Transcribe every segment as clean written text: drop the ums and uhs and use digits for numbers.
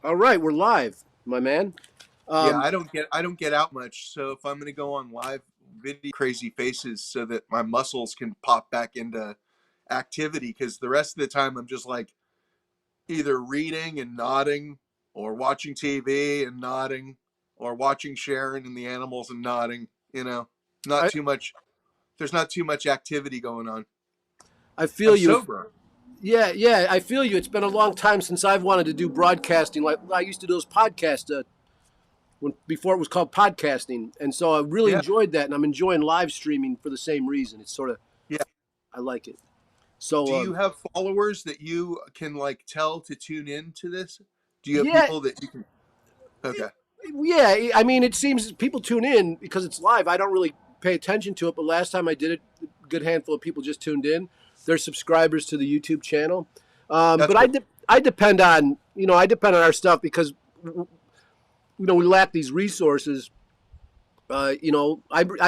All right, we're live, my man. Yeah, I don't get out much. So if I'm going to go on live video, crazy faces so that my muscles can pop back into activity, because the rest of the time I'm just like either reading and nodding, or watching TV and nodding, or watching Sharon and the animals and nodding. Not I too much. There's not too much activity going on. I feel I'm you. sober. Yeah, I feel you. It's been a long time since I've wanted to do broadcasting. Like I used to do those podcasts before it was called podcasting, and so I really Yeah, enjoyed that, and I'm enjoying live streaming for the same reason. It's sort of yeah. I like it. So Do you have followers that you can like tell to tune in to this? Do you have yeah, people that you can? Okay. yeah. I mean, it seems people tune in because it's live. I don't really pay attention to it, but last time I did it, a good handful of people just tuned in. They're subscribers to the YouTube channel. That's But cool. I depend on our stuff because we lack these resources. I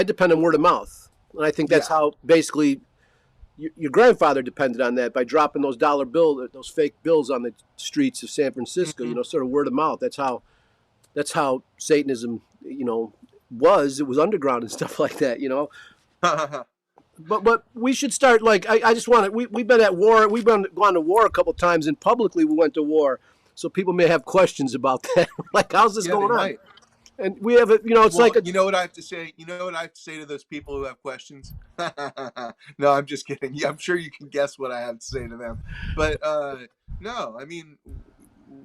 depend on word of mouth, and I think that's Yeah. how basically your grandfather depended on that by dropping those those fake bills on the streets of San Francisco. Hmm. Sort of word of mouth. That's how Satanism, it was underground and stuff like that. But we should start like I just want to. We've been at war. We've gone to war a couple times, and publicly we went to war. So people may have questions about that. Like, how's this Yeah, they going on? might. And we have it's Well, like a you know what I have to say? You know what I have to say to those people who have questions? No, I'm just kidding. Yeah, I'm sure you can guess what I have to say to them. But no, I mean,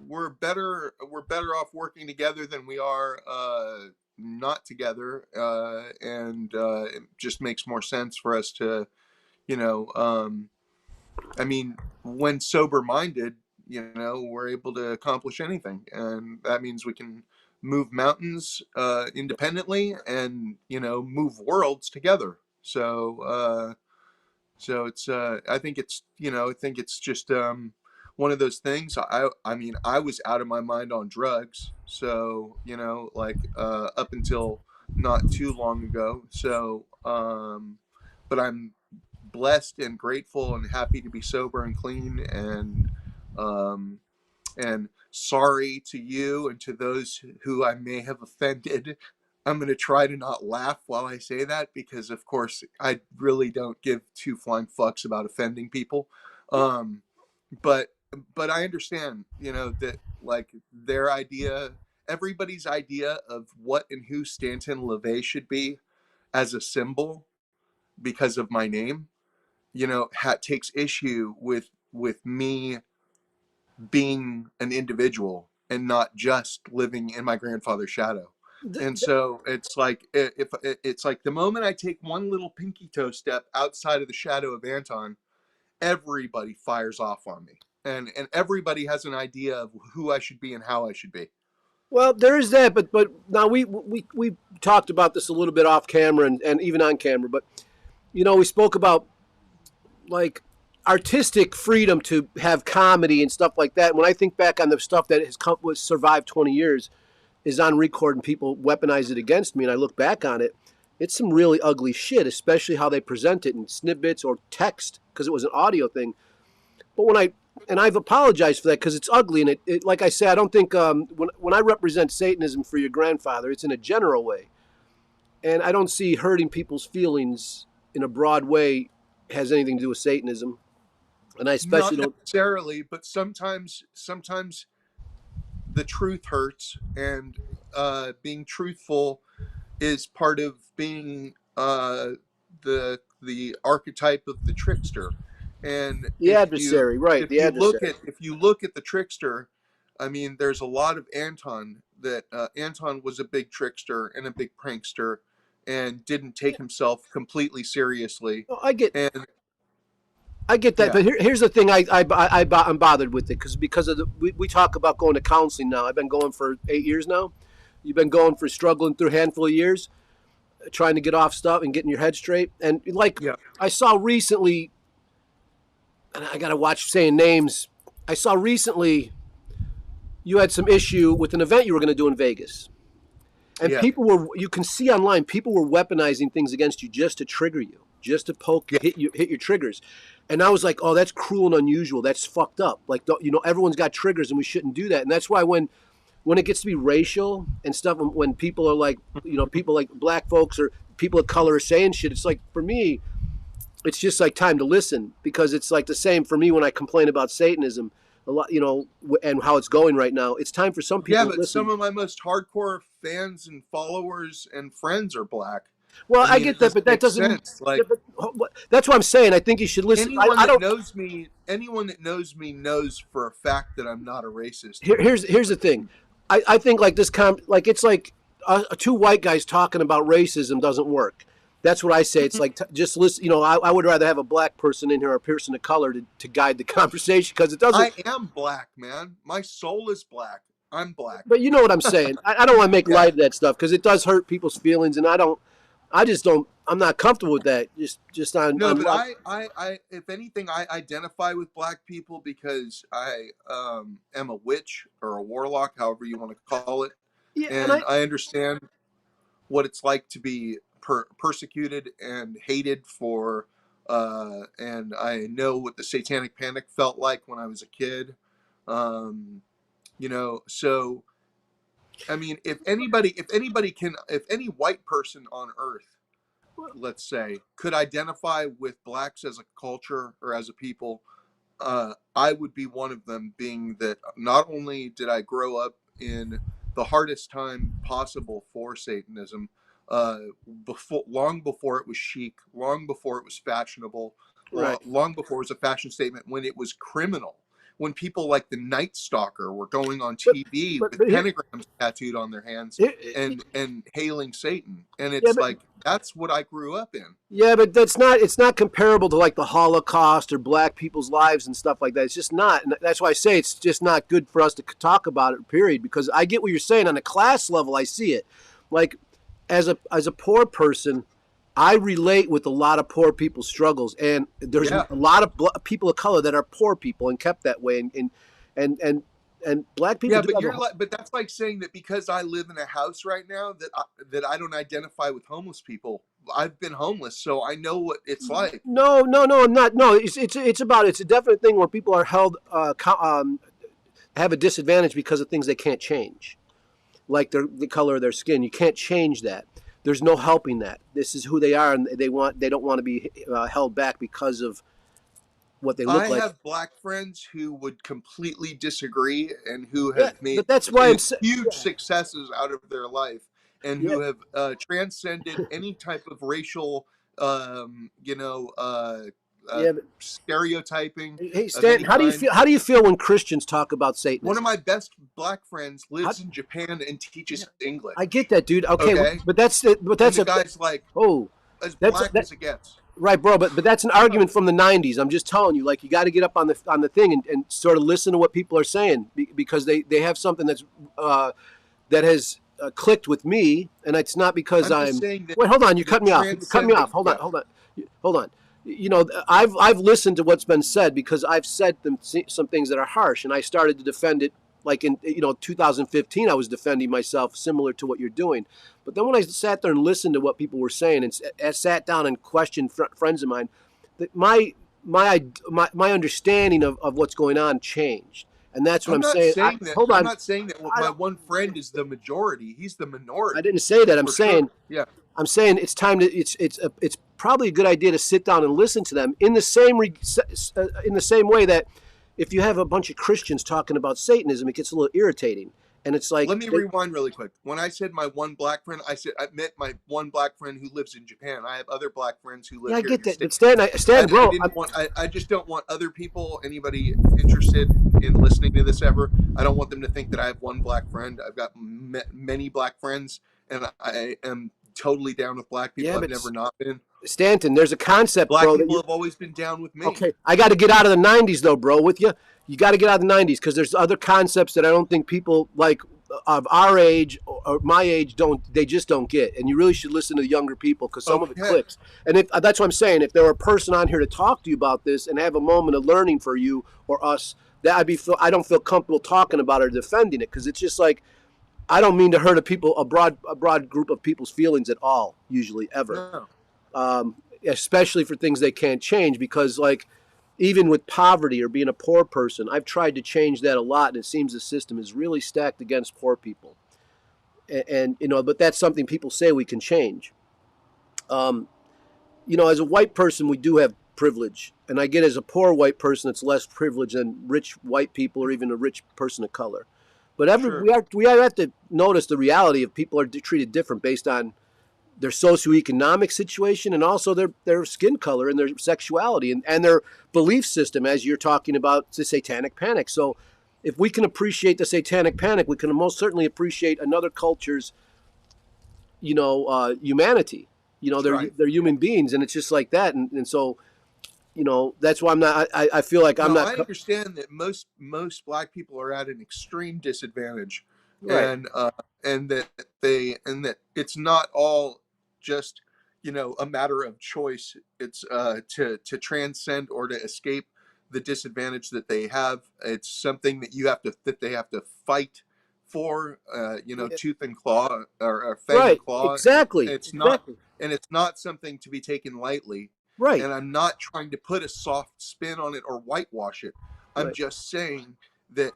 we're better off working together than we are not together, and it just makes more sense for us to, you know, I mean, when sober minded, we're able to accomplish anything. And that means we can move mountains independently, and, move worlds together. So it's, I think it's just one of those things. I mean, I was out of my mind on drugs. So, like up until not too long ago. So, but I'm blessed and grateful and happy to be sober and clean, um, and sorry to you and to those who I may have offended. I'm going to try to not laugh while I say that, because of course I really don't give two flying fucks about offending people. Um, but I understand, that like everybody's idea of what and who Stanton LaVey should be as a symbol because of my name, takes issue with me being an individual and not just living in my grandfather's shadow. And so it's like, if it's like the moment I take one little pinky toe step outside of the shadow of Anton, everybody fires off on me, and everybody has an idea of who I should be and how I should be. well, there is that, but now we talked about this a little bit off camera and even on camera, but we spoke about like artistic freedom to have comedy and stuff like that. When I think back on the stuff that was survived 20 years, is on record, and people weaponize it against me, and I look back on it, it's some really ugly shit, especially how they present it in snippets or text because it was an audio thing. But I've apologized for that because it's ugly, and it like I say, I don't think when I represent Satanism for your grandfather, it's in a general way, and I don't see hurting people's feelings in a broad way has anything to do with Satanism. And I especially Not don't. necessarily, but sometimes the truth hurts, and being truthful is part of being the archetype of the trickster. And The adversary, right? The adversary. if you look at the trickster, I mean, there's a lot of Anton that Anton was a big trickster and a big prankster, and didn't take himself completely seriously. Well, And I get that, yeah, but here's the thing. I'm bothered with it because of we talk about going to counseling now. I've been going for 8 years now. You've been going for struggling through a handful of years, trying to get off stuff and getting your head straight. And like yeah, I saw recently, and I gotta watch saying names. I saw recently you had some issue with an event you were going to do in Vegas, and yeah, you can see online, people were weaponizing things against you just to trigger you. just to poke, Yeah. hit your triggers. And I was like, oh, that's cruel and unusual. That's fucked up. Like, everyone's got triggers, and we shouldn't do that. And that's why when it gets to be racial and stuff, when people are like, people like black folks or people of color are saying shit, it's like, for me, it's just like time to listen, because it's like the same for me when I complain about Satanism a lot, and how it's going right now. It's time for some people Yeah, to but listen. some of my most hardcore fans and followers and friends are black. Well, I I mean, get it that, doesn't but that make doesn't mean. sense. Yeah, Like, but that's why I'm saying I think you should listen. anyone I that don't. knows me, knows for a fact that I'm not a racist. Here's the thing. I think like this like it's like two white guys talking about racism doesn't work. That's what I say. It's like just listen. I would rather have a black person in here, or a person of color, to guide the conversation, because it doesn't. I am black, man. My soul is black. I'm black. But you know what I'm saying. I don't want to make Yeah. light of that stuff, because it does hurt people's feelings, and I just don't. I'm not comfortable with that. Just on. No, on but love. I, if anything, I identify with black people because I am a witch or a warlock, however you want to call it, Yeah, and I understand what it's like to be persecuted and hated for, and I know what the Satanic Panic felt like when I was a kid. So I mean, if any white person on earth, let's say, could identify with blacks as a culture or as a people, I would be one of them, being that not only did I grow up in the hardest time possible for Satanism, long before it was chic, long before it was fashionable, right. long before it was a fashion statement, when it was criminal, when people like the Night Stalker were going on TV with pentagrams tattooed on their hands and hailing Satan, and it's like, that's what I grew up in. Yeah, but it's not comparable to like the Holocaust or black people's lives and stuff like that. It's just not. And that's why I say it's just not good for us to talk about it, period, because I get what you're saying. On a class level, I see it. Like, as a poor person, I relate with a lot of poor people's struggles, and there's a lot of people of color that are poor people and kept that way, and black people. Yeah, but that's like saying that because I live in a house right now that I don't identify with homeless people. I've been homeless, so I know what it's like. No, not no. It's a definite thing where people are held have a disadvantage because of things they can't change, like the color of their skin. You can't change that. There's no helping that. This is who they are, and they don't want to be held back because of what they look like. I have black friends who would completely disagree, and who have made but that's why huge successes out of their life, and who have transcended any type of racial, stereotyping. Hey, Stanton, how do you feel when Christians talk about Satanism? One of my best black friends lives in Japan and teaches English. I get that, dude. Okay. But that's and the guy's like, as black as it gets. Right, bro. But that's an argument from the '90s. I'm just telling you, like, you got to get up on the thing and sort of listen to what people are saying, because they have something that has clicked with me, and it's not because I'm. Wait, hold on. You cut me off. You cut me off. Hold on. I've listened to what's been said, because I've said some things that are harsh, and I started to defend it. Like in 2015, I was defending myself, similar to what you're doing. But then when I sat there and listened to what people were saying, and sat down and questioned friends of mine, that my understanding of what's going on changed. And that's what I'm saying. I'm not saying that my one friend is the majority. He's the minority. I didn't say that. I'm saying, yeah. I'm saying it's time to. It's probably a good idea to sit down and listen to them in the same way that if you have a bunch of Christians talking about Satanism, it gets a little irritating. And it's like, let me rewind really quick. When I said my one black friend, I meant my one black friend who lives in Japan. I have other black friends who live here. I get that. But Stan, bro. I just don't want other people, anybody interested in listening to this ever, I don't want them to think that I have one black friend. I've got many black friends, and I am totally down with black people. I've never not been. Stanton, there's a concept, black bro. Black people have always been down with me. Okay, I got to get out of the 90s, though, bro, with you. You got to get out of the 90s, because there's other concepts that I don't think people like of our age or my age just don't get. And you really should listen to the younger people, because some of it clicks. And that's what I'm saying. If there were a person on here to talk to you about this and have a moment of learning for you or us, I don't feel comfortable talking about it or defending it, because it's just like, I don't mean to hurt a broad group of people's feelings at all, usually, ever. No. especially for things they can't change, because like even with poverty or being a poor person, I've tried to change that a lot, and it seems the system is really stacked against poor people. And you know, but that's something people say we can change. Um, you know, as a white person, we do have privilege, and I get as a poor white person, it's less privilege than rich white people or even a rich person of color. But Sure. we have to notice the reality of people are treated different based on their socioeconomic situation and also their skin color and their sexuality and their belief system, as you're talking about the satanic panic. So if we can appreciate the satanic panic, we can most certainly appreciate another culture's, humanity. You know, Right. they're human beings, and it's just like that. And so, you know, that's why I'm not. I feel like I'm No, not. I understand that most black people are at an extreme disadvantage, Right. and that it's not all just a matter of choice. It's to transcend or to escape the disadvantage that they have. It's something that they have to fight for, Yeah. tooth and claw or fang and Right. claw, and Exactly. Exactly. it's not something to be taken lightly. Right. And I'm not trying to put a soft spin on it or whitewash it. I'm Right. just saying that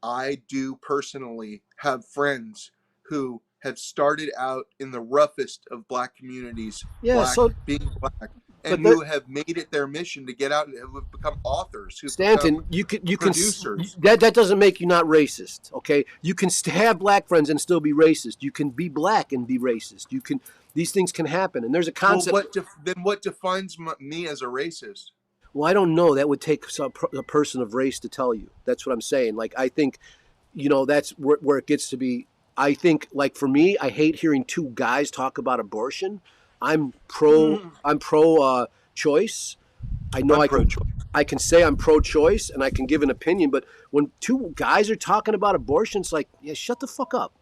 I do personally have friends who have started out in the roughest of black communities, Yeah. So, being black, and but that, who have made it their mission to get out and who have become authors, who've become Stanton, you can producers. that doesn't make you not racist, okay? You can have black friends and still be racist. You can be black and be racist. You can these things can happen, and there's a Well, concept. then what defines me as a racist? Well, I don't know. That would take a person of race to tell you. That's what I'm saying. Like I think, that's where it gets to be. I think, like for me, I hate hearing two guys talk about abortion. I'm pro. Mm, I'm pro choice. I know I'm pro-choice. I can say I'm pro-choice and I can give an opinion, but when two guys are talking about abortion, it's like, yeah, shut the fuck up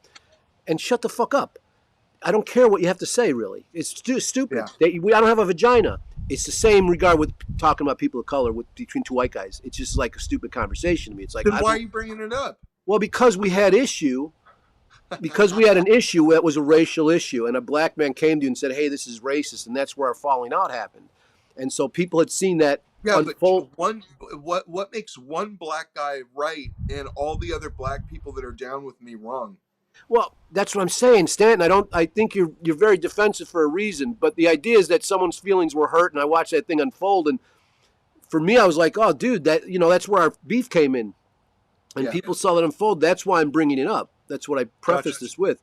and shut the fuck up. I don't care what you have to say, really. It's stupid. Yeah. I don't have a vagina. It's the same regard with talking about people of color between two white guys. It's just like a stupid conversation to me. It's like, Then why are you bringing it up? well, because we had an issue that was a racial issue, and a black man came to you and said, hey, this is racist, and that's where our falling out happened. And so people had seen that Yeah, unfold. but what makes one black guy right and all the other black people that are down with me wrong? Well, that's what I'm saying, Stanton. I think you're very defensive for a reason, but the idea is that someone's feelings were hurt, and I watched that thing unfold, and for me, I was like, oh, dude, that's where our beef came in, and Yeah. people saw that unfold. That's why I'm bringing it up. That's what I prefaced Gotcha. this with,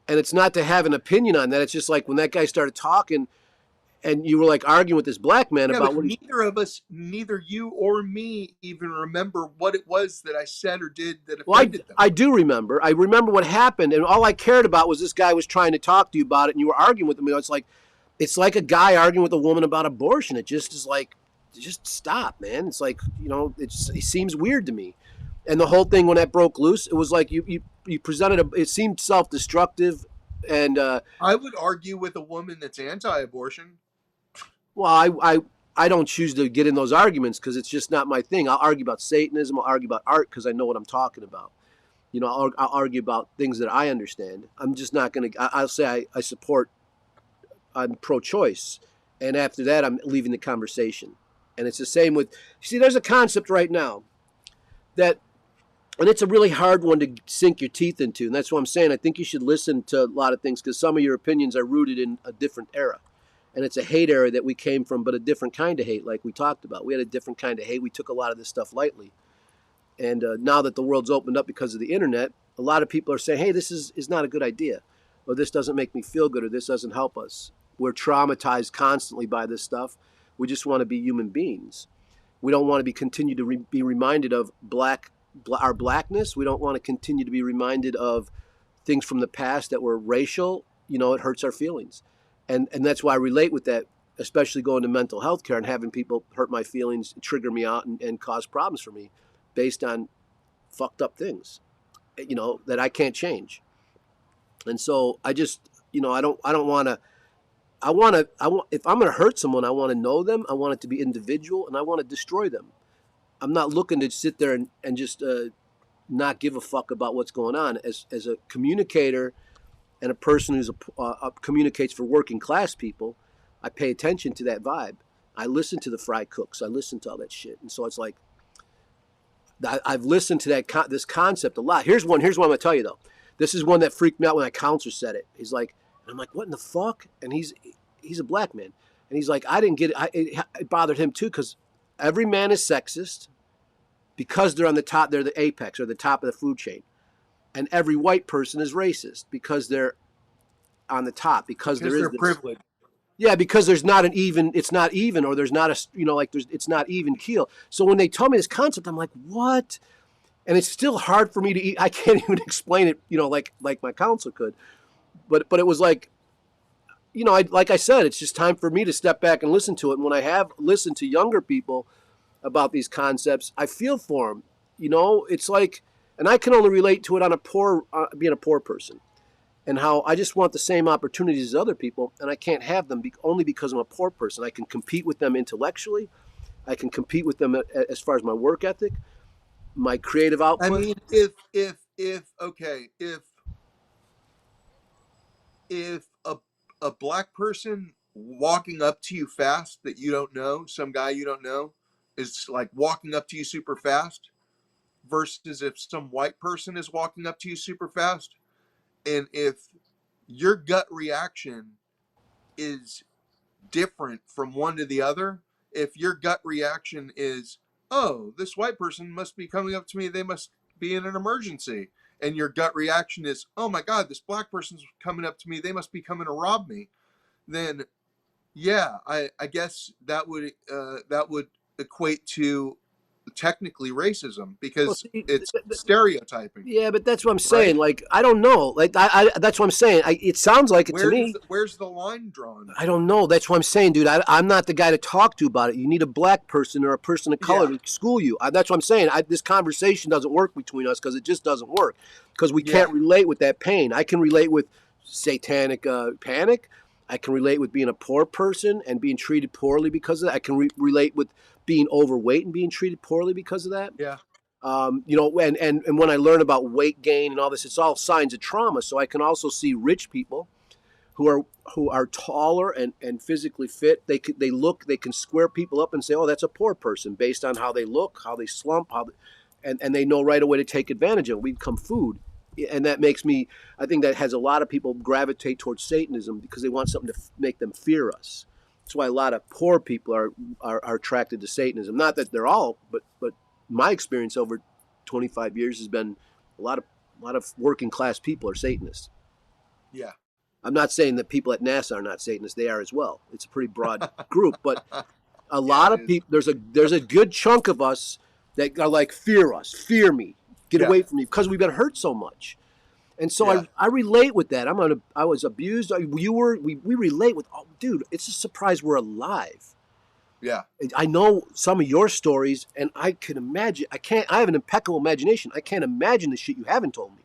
and it's not to have an opinion on that. It's just like when that guy started talking, and you were like arguing with this black man Yeah, about but what he. neither you or me even remember what it was that I said or did that Well, offended them. I do remember. I remember what happened, and all I cared about was this guy was trying to talk to you about it, and you were arguing with him. It's like a guy arguing with a woman about abortion. It just is like, just stop, man. It's like, it seems weird to me. And the whole thing when that broke loose, it was like you presented it seemed self-destructive, and I would argue with a woman that's anti-abortion. well, I don't choose to get in those arguments because it's just not my thing. I'll argue about Satanism. I'll argue about art because I know what I'm talking about. I'll argue about things that I understand. I'm just not going to. I'll say I support. I'm pro-choice, and after that, I'm leaving the conversation. And it's the same with. You see, there's a concept right now that, and it's a really hard one to sink your teeth into. And that's what I'm saying. I think you should listen to a lot of things because some of your opinions are rooted in a different era. And it's a hate era that we came from, but a different kind of hate, like we talked about. We had a different kind of hate. We took a lot of this stuff lightly. And now that the world's opened up because of the internet, a lot of people are saying, hey, this is not a good idea, or this doesn't make me feel good, or this doesn't help us. We're traumatized constantly by this stuff. We just want to be human beings. We don't want to be continue to be reminded of our blackness. We don't want to continue to be reminded of things from the past that were racial. It hurts our feelings. And that's why I relate with that, especially going to mental health care and having people hurt my feelings, trigger me out, and cause problems for me based on fucked up things, that I can't change. And so I just, I don't want to, if I'm going to hurt someone, I want to know them. I want it to be individual, and I want to destroy them. I'm not looking to sit there and just not give a fuck about what's going on. As a communicator and a person who's communicates for working class people, I pay attention to that vibe. I listen to the fry cooks. I listen to all that shit. And so it's like, I've listened to this concept a lot. Here's one I'm going to tell you, though. This is one that freaked me out when a counselor said it. He's like, and I'm like, what in the fuck? And he's a black man. And he's like, I didn't get it. It bothered him, too, because every man is sexist because they're on the top. They're the apex or the top of the food chain. And every white person is racist because they're on the top, because there is they're privileged. Yeah, because there's not it's not even, or there's not it's not even keel. So when they tell me this concept, I'm like, what? And it's still hard for me to eat. I can't even explain it, like my counselor could. But it was like, like I said, it's just time for me to step back and listen to it. And when I have listened to younger people about these concepts, I feel for them. It's like, and I can only relate to it on being a poor person. And how I just want the same opportunities as other people, and I can't have them only because I'm a poor person. I can compete with them intellectually. I can compete with them as far as my work ethic, my creative output. I mean, if a black person walking up to you fast that you don't know, some guy you don't know, is like walking up to you super fast, versus if some white person is walking up to you super fast, and if your gut reaction is different from one to the other, if your gut reaction is, oh, this white person must be coming up to me, they must be in an emergency, and your gut reaction is, oh my God, this black person's coming up to me, they must be coming to rob me, then yeah, I guess that would equate to technically racism, because it's stereotyping. Yeah, but that's what I'm saying. Right? Like, I don't know. Like, that's what I'm saying. It sounds like it to me. Where's the line drawn? I don't know. That's what I'm saying, dude. I'm not the guy to talk to about it. You need a black person or a person of color to school you. That's what I'm saying. This conversation doesn't work between us because it just doesn't work. Because we can't relate with that pain. I can relate with satanic panic. I can relate with being a poor person and being treated poorly because of that. I can relate with being overweight and being treated poorly because of that. Yeah. And when I learn about weight gain and all this, it's all signs of trauma. So I can also see rich people who are taller and physically fit. They can square people up and say, oh, that's a poor person based on how they look, how they slump, and they know right away to take advantage of it. We become food. And that makes me, I think that has a lot of people gravitate towards Satanism because they want something to make them fear us. That's why a lot of poor people are attracted to Satanism. Not that they're all, but my experience over 25 years has been a lot of working class people are Satanists. Yeah. I'm not saying that people at NASA are not Satanists. They are as well. It's a pretty broad group, but a lot of people, there's a good chunk of us that are like, fear us, fear me, get away from me, because we've been hurt so much. And so I relate with that. I was abused. We relate with, oh, dude, it's a surprise we're alive. Yeah. I know some of your stories, and I can imagine, I have an impeccable imagination. I can't imagine the shit you haven't told me.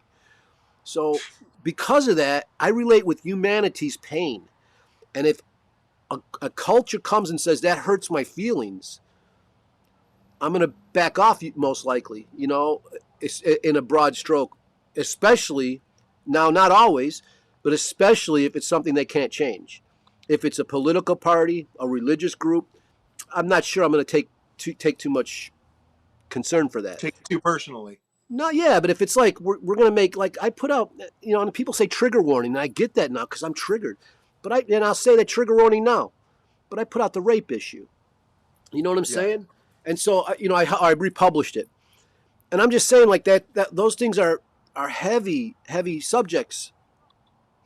So because of that, I relate with humanity's pain. And if a culture comes and says, that hurts my feelings, I'm going to back off most likely, in a broad stroke. Especially, now not always, but especially if it's something they can't change. If it's a political party, a religious group, I'm not sure I'm going to take too much concern for that. Take it too personally. No, yeah, but if it's like we're going to make, like I put out, and people say trigger warning, and I get that now because I'm triggered. But I'll say that trigger warning now. But I put out the rape issue. You know what I'm saying? And so I republished it, and I'm just saying like that those things are heavy subjects,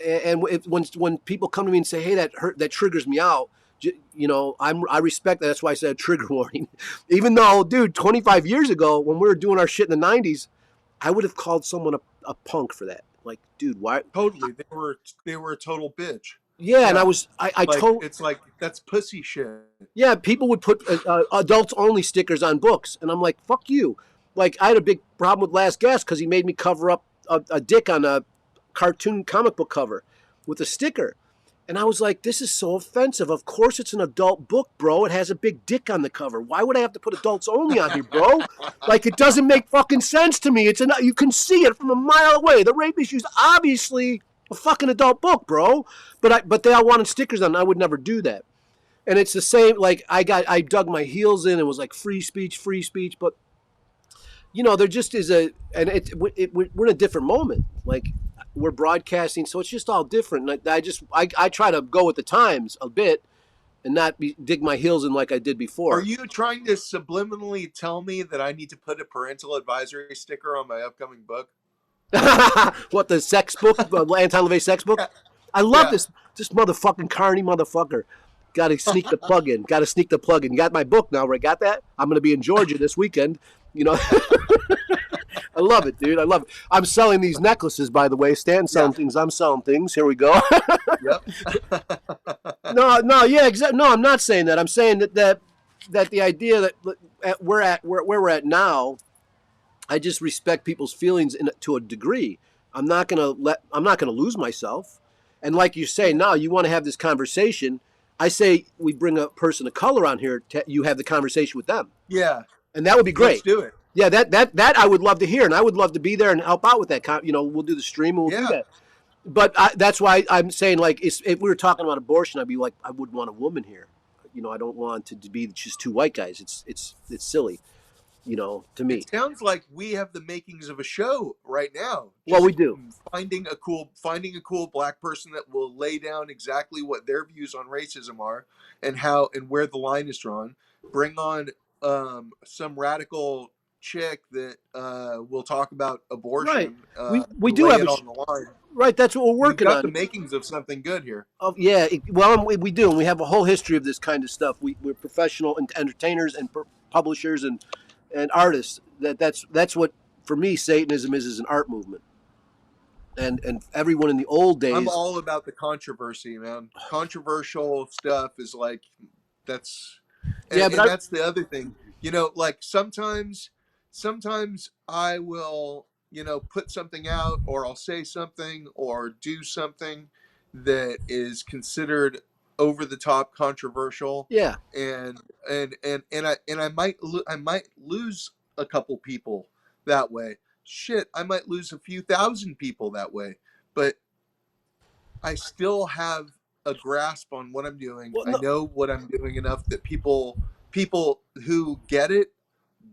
and when people come to me and say, hey, that triggers me out, I respect that. That's why I said trigger warning. Even though, dude, 25 years ago when we were doing our shit in the 90s, I would have called someone a punk for that. Like, dude, why? Totally, they were a total bitch. Yeah, and it's like, that's pussy shit. Yeah, people would put adults only stickers on books, and I'm like, fuck you. Like, I had a big problem with Last Gasp because he made me cover up a dick on a cartoon comic book cover with a sticker. And I was like, this is so offensive. Of course it's an adult book, bro. It has a big dick on the cover. Why would I have to put adults only on here, bro? Like, it doesn't make fucking sense to me. You can see it from a mile away. The rape issue is obviously a fucking adult book, bro. But they all wanted stickers on it. I would never do that. And it's the same. Like I dug my heels in and was like free speech, but there just is we're in a different moment. Like we're broadcasting, so it's just all different. And I try to go with the times a bit and not dig my heels in like I did Are before. you trying to subliminally tell me that I need to put a parental advisory sticker on my upcoming book? What, the sex book, Anton LaVey sex book? Yeah. I love Yeah. this motherfucking carny motherfucker. Got to sneak the plug in. Got to sneak the plug in. You got my book now, right? Got that? I'm going to be in Georgia this weekend. You know, I love it, dude. I love it. I'm selling these necklaces, by the way. Stanton selling Yeah. things. I'm selling things. Here we go. Yep. No, yeah, exactly. No, I'm not saying that. I'm saying that the idea that where we're at now, I just respect people's feelings to a degree. I'm not gonna lose myself. And like you say, now you want to have this conversation. I say we bring a person of color on here. You have the conversation with them, Yeah. and that would be Let's great. do it. Yeah, that I would love to hear, and I would love to be there and help out with that. We'll do the stream and we'll do Yeah. that. But that's why I'm saying, like, if we were talking about abortion, I'd be like, I wouldn't want a woman here. I don't want to be just two white guys. It's silly, to It me. sounds like we have the makings of a show right now. Well, Just we do. finding a cool black person that will lay down exactly what their views on racism are and how and where the line is drawn. Bring on some radical chick that will talk about Right. abortion, We do lay have it on the line. right. That's what we're We've working got the on. makings of something good here. Oh, yeah. We do, and we have a whole history of this kind of stuff. We're professional entertainers and publishers and artists. That's what, for me, Satanism is an art movement. And everyone in the old days. I'm all about the controversy, man. Controversial stuff is like that's Yeah, and that's the other thing. Like sometimes I will, put something out or I'll say something or do something that is considered over the top controversial. Yeah. And I might lose a couple people that way. Shit, I might lose a few thousand people that way, but I still have a grasp on what I'm doing. Well, I know what I'm doing enough that people who get it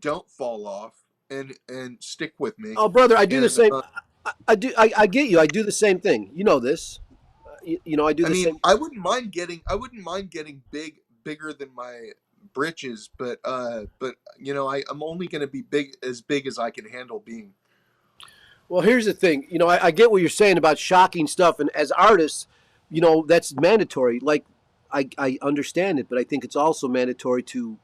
don't fall off and stick with me. Oh, brother, I do the And same. I do. I get you. I do the same thing. You know this. I do the same. I wouldn't mind getting bigger than my britches, but I'm only going to be big as I can handle being. Well, here's the thing. I get what you're saying about shocking stuff, and as artists, that's mandatory. Like, I understand it, but I think it's also mandatory to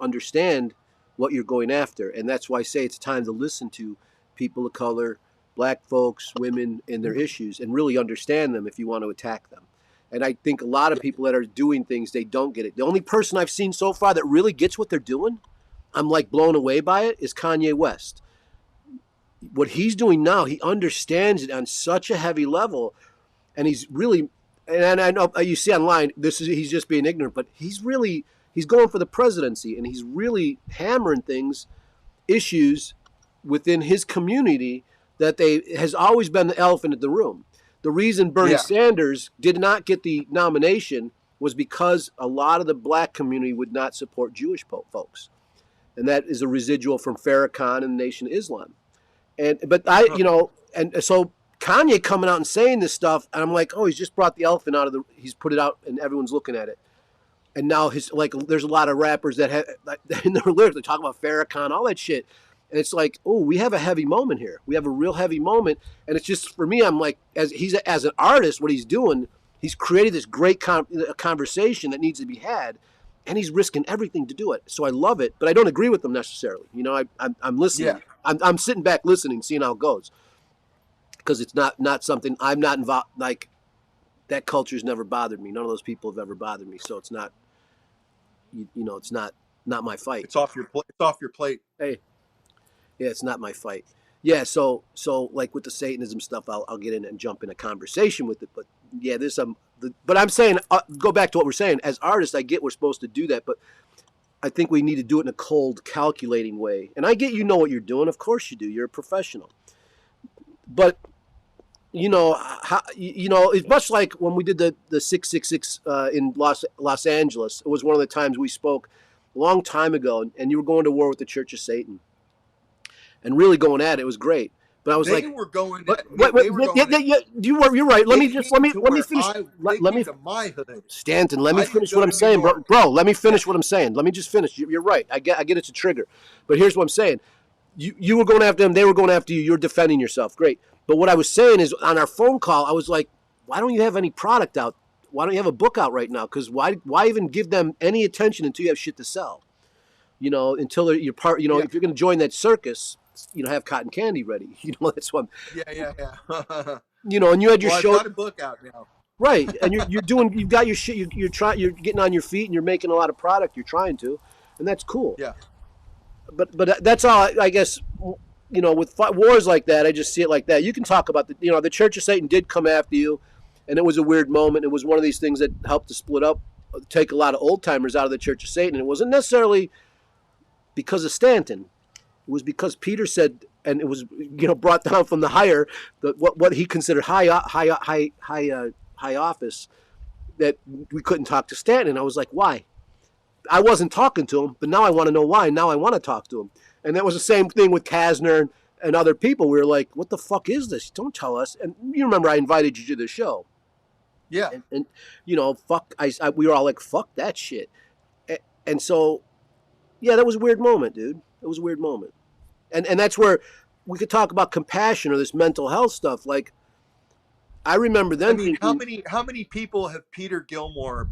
understand what you're going after, and that's why I say it's time to listen to people of color, black folks, women, and their issues, and really understand them if you want to attack them. And I think a lot of people that are doing things, they don't get it. The only person I've seen so far that really gets what they're doing, I'm like blown away by it, is Kanye West. What he's doing now, he understands it on such a heavy level, and he's really, and I know you see online, he's just being ignorant, but he's going for the presidency, and he's really hammering issues within his community that has always been the elephant in the room. The reason Bernie Sanders did not get the nomination was because a lot of the black community would not support Jewish folks, and that is a residual from Farrakhan and the Nation of Islam. And so Kanye coming out and saying this stuff, and I'm like, oh, he's just brought the elephant he's put it out, and everyone's looking at it. And now there's a lot of rappers that have in their lyrics they talk about Farrakhan, all that shit, and it's like, oh, we have a heavy moment here. We have a real heavy moment, and it's just for me, I'm like, as an artist, what he's doing, he's created this great conversation that needs to be had, and he's risking everything to do it. So I love it, but I don't agree with him necessarily. I'm listening. Yeah. I'm sitting back listening, seeing how it goes, because it's not something I'm not involved. Like, that culture's never bothered me. None of those people have ever bothered me. So it's not, it's not my fight. It's off your plate. It's off your plate. Hey, yeah, it's not my fight. Yeah, so like with the Satanism stuff, I'll get in and jump in a conversation with it. But yeah, but I'm saying, go back to what we're saying. As artists, I get we're supposed to do that, but I think we need to do it in a cold, calculating way. And I get what you're doing. Of course you do. You're a professional. But you know, it's much like when we did the 666 in Los Angeles. It was one of the times we spoke a long time ago, and you were going to war with the Church of Satan, and really going at it. It was great. But I was They like, were going. but They were going. you're right. Let They me came to where finish. they Let me came to my hood. Stanton. Let me I didn't finish go what I'm to New saying, bro. York. Bro, let me Yeah, finish what I'm saying. Let me just finish. You're right. I get it's a trigger, but here's what I'm saying. You were going after them. They were going after you. You're defending yourself. Great. But what I was saying is, on our phone call, I was like, why don't you have any product out? Why don't you have a book out right now? Because why even give them any attention until you have shit to sell? Until you're part. yeah, If you're going to join that circus, have cotton candy ready. That's what. yeah. And you had your Well, I've show. got a book out now. Right, and you've got your shit. You're getting on your feet, and you're making a lot of product. You're trying to, and that's cool. Yeah. But that's all. I guess with wars like that, I just see it like that. You can talk about the Church of Satan did come after you, and it was a weird moment. It was one of these things that helped to split up, take a lot of old timers out of the Church of Satan. And it wasn't necessarily because of Stanton. It was because Peter said, and it was brought down from the higher, what he considered high office, that we couldn't talk to Stanton. And I was like, why? I wasn't talking to him, but now I want to know why. Now I want to talk to him. And that was the same thing with Kasner and other people. We were like, what the fuck is this? Don't tell us. And you remember I invited you to the show. Yeah. And fuck, we were all like, fuck that shit. And so, yeah, that was a weird moment, dude. It was a weird moment. And that's where we could talk about compassion or this mental health stuff. Like, I remember then. I mean, how many people have Peter Gilmore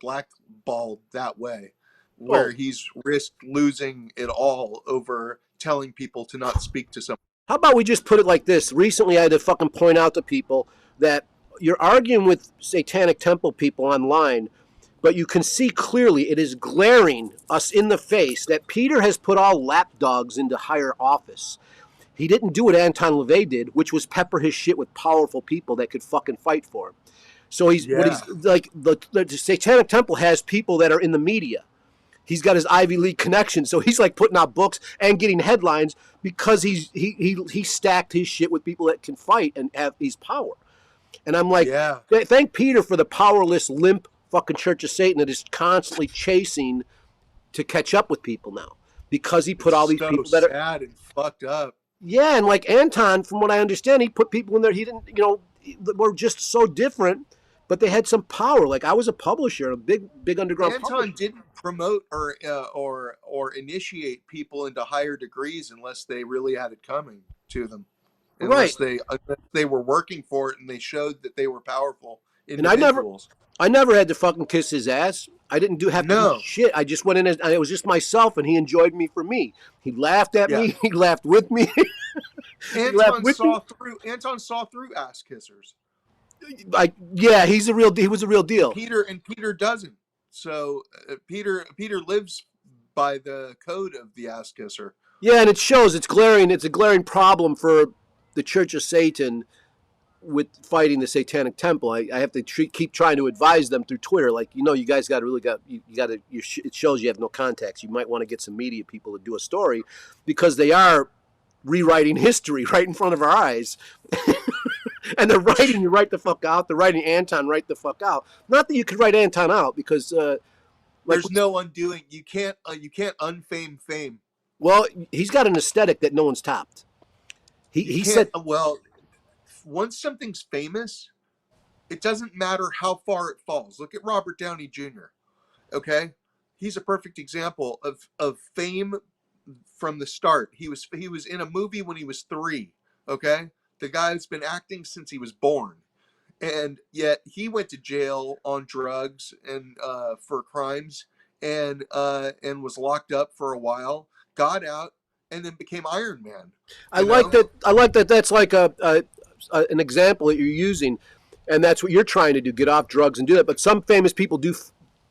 blackballed that way, where he's risked losing it all over telling people to not speak to someone? How about we just put it like this? Recently, I had to fucking point out to people that you're arguing with Satanic Temple people online, but you can see clearly it is glaring us in the face that Peter has put all lapdogs into higher office. He didn't do what Anton LaVey did, which was pepper his shit with powerful people that could fucking fight for him. So what he's like, the Satanic Temple has people that are in the media. He's got his Ivy League connection, so he's like putting out books and getting headlines because he stacked his shit with people that can fight and have his power. And I'm like, thank Peter for the powerless, limp fucking Church of Satan that is constantly chasing to catch up with people now, because he put all these people that are sad and fucked up. Yeah, and like Anton, from what I understand, he put people in there he didn't, were just so different, but they had some power. Like, I was a publisher, a big underground Anton publisher. didn't promote or initiate people into higher degrees unless they really had it coming to them. Unless they were working for it and they showed that they were powerful individuals. I never had to fucking kiss his ass. I didn't have to do shit. I just went in and it was just myself, and he enjoyed me for me. He laughed at me. He laughed with me. Anton saw through ass kissers. He was a real deal. Peter doesn't. So Peter lives by the code of the ass kisser. Yeah, and it shows. It's glaring. It's a glaring problem for the Church of Satan with fighting the Satanic Temple. I have to keep trying to advise them through Twitter. Like, you guys got to it shows you have no contacts. You might want to get some media people to do a story, because they are rewriting history right in front of our eyes. And they're writing you right the fuck out. They're writing Anton right the fuck out. Not that you could write Anton out, because there's no undoing. You can't unfame fame. Well, he's got an aesthetic that no one's topped. He said, well, once something's famous, it doesn't matter how far it falls. Look at Robert Downey Jr. Okay, he's a perfect example of fame from the start. He was in a movie when he was 3. Okay, the guy's been acting since he was born, and yet he went to jail on drugs and for crimes, and was locked up for a while. Got out and then became Iron Man. I like that. That's like an example that you're using, and that's what you're trying to do: get off drugs and do that. But some famous people do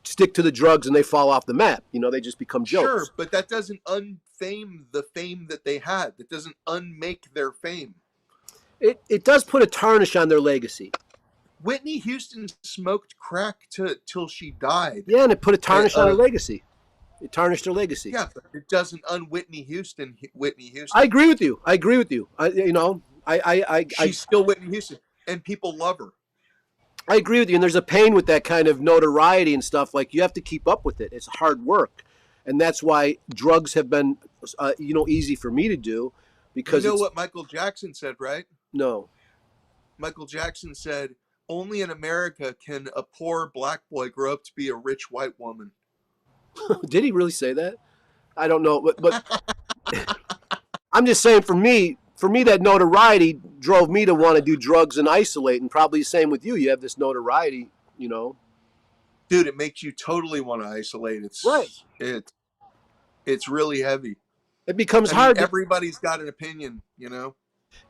stick to the drugs and they fall off the map. They just become jokes. Sure, but that doesn't unfame the fame that they had. That doesn't unmake their fame. It does put a tarnish on their legacy. Whitney Houston smoked crack till she died. Yeah, and it put a tarnish on her legacy. It tarnished her legacy. Yeah, but it doesn't un-Whitney Houston. I agree with you. I I She's still Whitney Houston, and people love her. I agree with you. And there's a pain with that kind of notoriety and stuff. Like you have to keep up with it. It's hard work, and that's why drugs have been, easy for me to do, You because know it's what Michael Jackson said, right? no. Michael Jackson said, "Only in America can a poor black boy grow up to be a rich white woman." Did he really say that? I don't know, but I'm just saying for me, that notoriety drove me to want to do drugs and isolate, and probably the same with you. You have this notoriety, Dude, it makes you totally want to isolate. Right. It's really heavy. It becomes I mean, hard. everybody's got an opinion,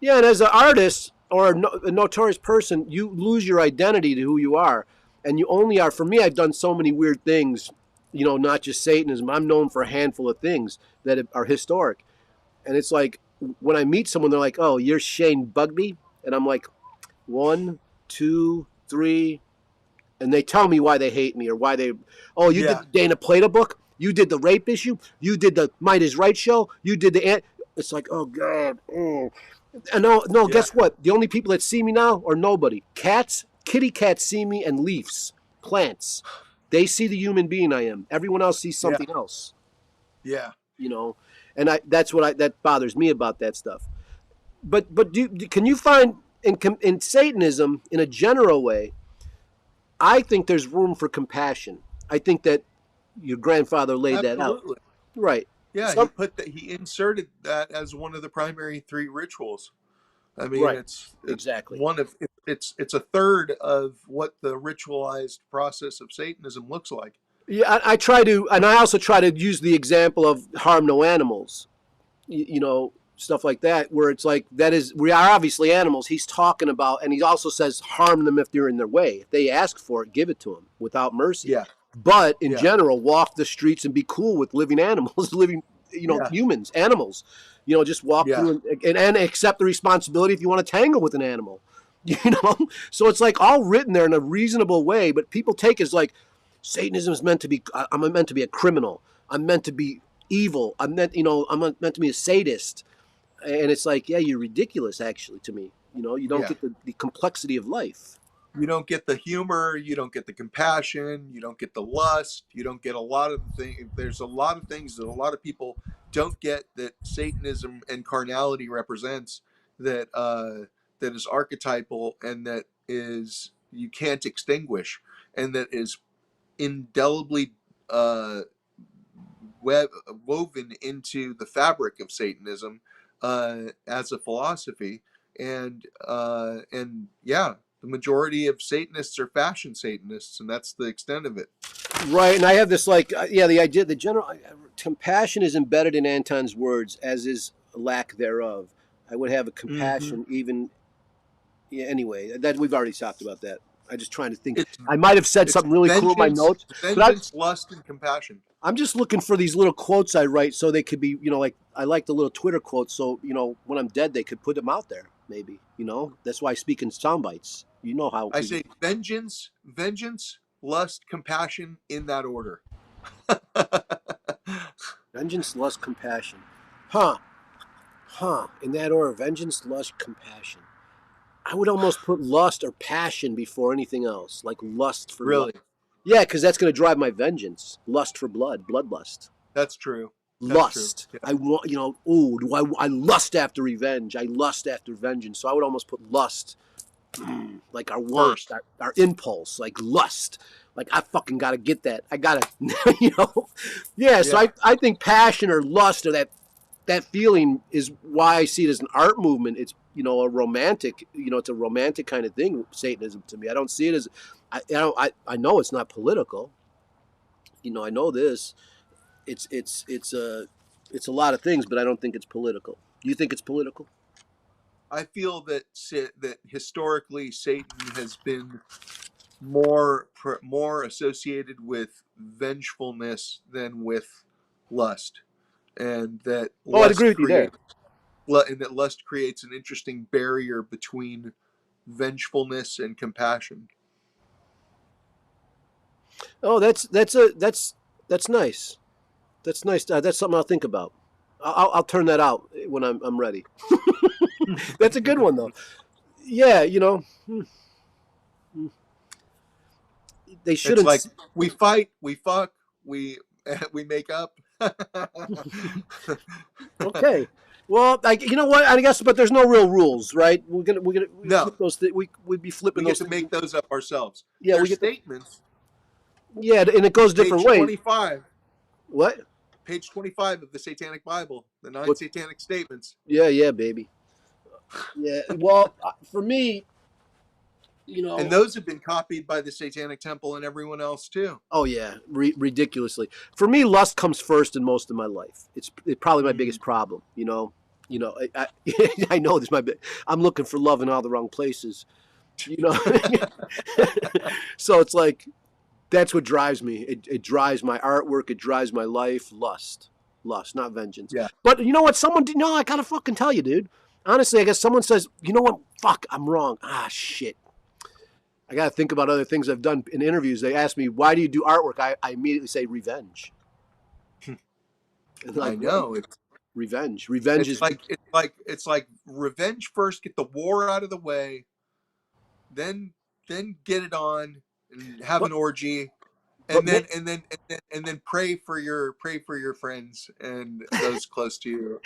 Yeah, and as an artist or a notorious person, you lose your identity to who you are, and you only are. For me, I've done so many weird things, not just Satanism. I'm known for a handful of things that are historic, and it's like when I meet someone, they're like, "Oh, you're Shane Bugbee," and I'm like, "1, 2, 3," and they tell me why they hate me or why they. Oh, you did Yeah, the Dana Plato book. You did the rape issue. You did the Might Is Right show. You did the. It's like, oh God. Oh. And no. yeah, Guess what? The only people that see me now are nobody. Cats, kitty cats see me, and leaves, plants. They see the human being I am. Everyone else sees yeah, something else. yeah. You know, and that bothers me about that stuff. But can you find in Satanism in a general way? I think there's room for compassion. I think that your grandfather laid that out. Absolutely. Right. Yeah, Some, he inserted that as one of the primary three rituals. I mean, right. it's Exactly. one of it's a third of what the ritualized process of Satanism looks like. Yeah, I try to, and I also try to use the example of harm no animals. Stuff like that, where it's like we are obviously animals. He's talking about, and he also says harm them if they're in their way. If they ask for it, give it to them without mercy. Yeah, But in yeah, general, walk the streets and be cool with living animals, living, yeah, humans, animals. Just walk yeah, through and accept the responsibility if you want to tangle with an animal. So it's like all written there in a reasonable way, but people take it as like Satanism is meant to be. I'm meant to be a criminal. I'm meant to be evil. I'm meant to be a sadist. And it's like, yeah, you're ridiculous, actually, to me. You don't yeah. get the complexity of life. You don't get the humor, you don't get the compassion, you don't get the lust, you don't get a lot of things. There's a lot of things that a lot of people don't get that Satanism and carnality represents, that is archetypal and that is you can't extinguish, and that is indelibly uh, woven into the fabric of Satanism as a philosophy, and yeah, the majority of Satanists are fashion Satanists, and that's the extent of it. Right. And I have this, like, the idea, the general compassion is embedded in Anton's words, as is lack thereof. I would have a Mm-hmm. compassion even, yeah, anyway, that we've already talked about that. I'm just trying to think. It's I might have said it's something really cool in my notes, but vengeance, lust, and compassion. I'm just looking for these little quotes I write so they could be, like I like the little Twitter quotes. So, when I'm dead, they could put them out there. Maybe, that's why I speak in sound bites. You know how I say vengeance, lust, compassion in that order. vengeance, lust, compassion. Huh. In that order, vengeance, lust, compassion. I would almost put lust or passion before anything else, like lust for lust. Really, Yeah, because that's going to drive my vengeance. Lust for blood, bloodlust. that's true. That's true. Lust. Yeah. I want, I lust after revenge. I lust after vengeance. So I would almost put lust, like our want, First, our impulse, like lust. Like I fucking got to get that. I got to, Yeah, so yeah, I think passion or lust or that feeling is why I see it as an art movement. It's a romantic, it's a romantic kind of thing. Satanism to me, I don't see it as, I know it's not political. I know this. It's a lot of things, but I don't think it's political. Do you think it's political? I feel that historically Satan has been more associated with vengefulness than with lust, and that Oh, I'd agree with you there. lust creates an interesting barrier between vengefulness and compassion. Oh, that's nice. That's nice. That's something I'll think about. I'll turn that out when I'm ready. That's a good one though. Yeah, you know, they It's shouldn't. like we fight, we fuck, we we make up. Okay. Well, like you know what? I guess, but there's no real rules, right? We No, flip those. We'd be we flipping get those to things. make those up ourselves. Yeah, They're we get to. statements. Yeah, and it goes different Page ways. 25. What? Page 25 of the Satanic Bible, the 9 What? satanic statements. Yeah, yeah, baby. Yeah. Well, for me, you And know. those have been copied by the Satanic Temple and everyone else too. Oh yeah, ridiculously. For me, lust comes first in most of my life. It's probably my Mm. biggest problem. I know this. I'm looking for love in all the wrong places. You know, so it's like that's what drives me. It drives my artwork. It drives my life. Lust, not vengeance. Yeah. But you know what? Someone did. No, I gotta fucking tell you, dude. Honestly, I guess someone says, you know what? Fuck, I'm wrong. Ah, shit. I got to think about other things I've done in interviews. They ask me, why do you do artwork? I immediately say revenge. I Like, know. revenge. Revenge is, It's like revenge first, get the war out of the way, then get it on and have but, an orgy, but and then pray for your friends and those close to you.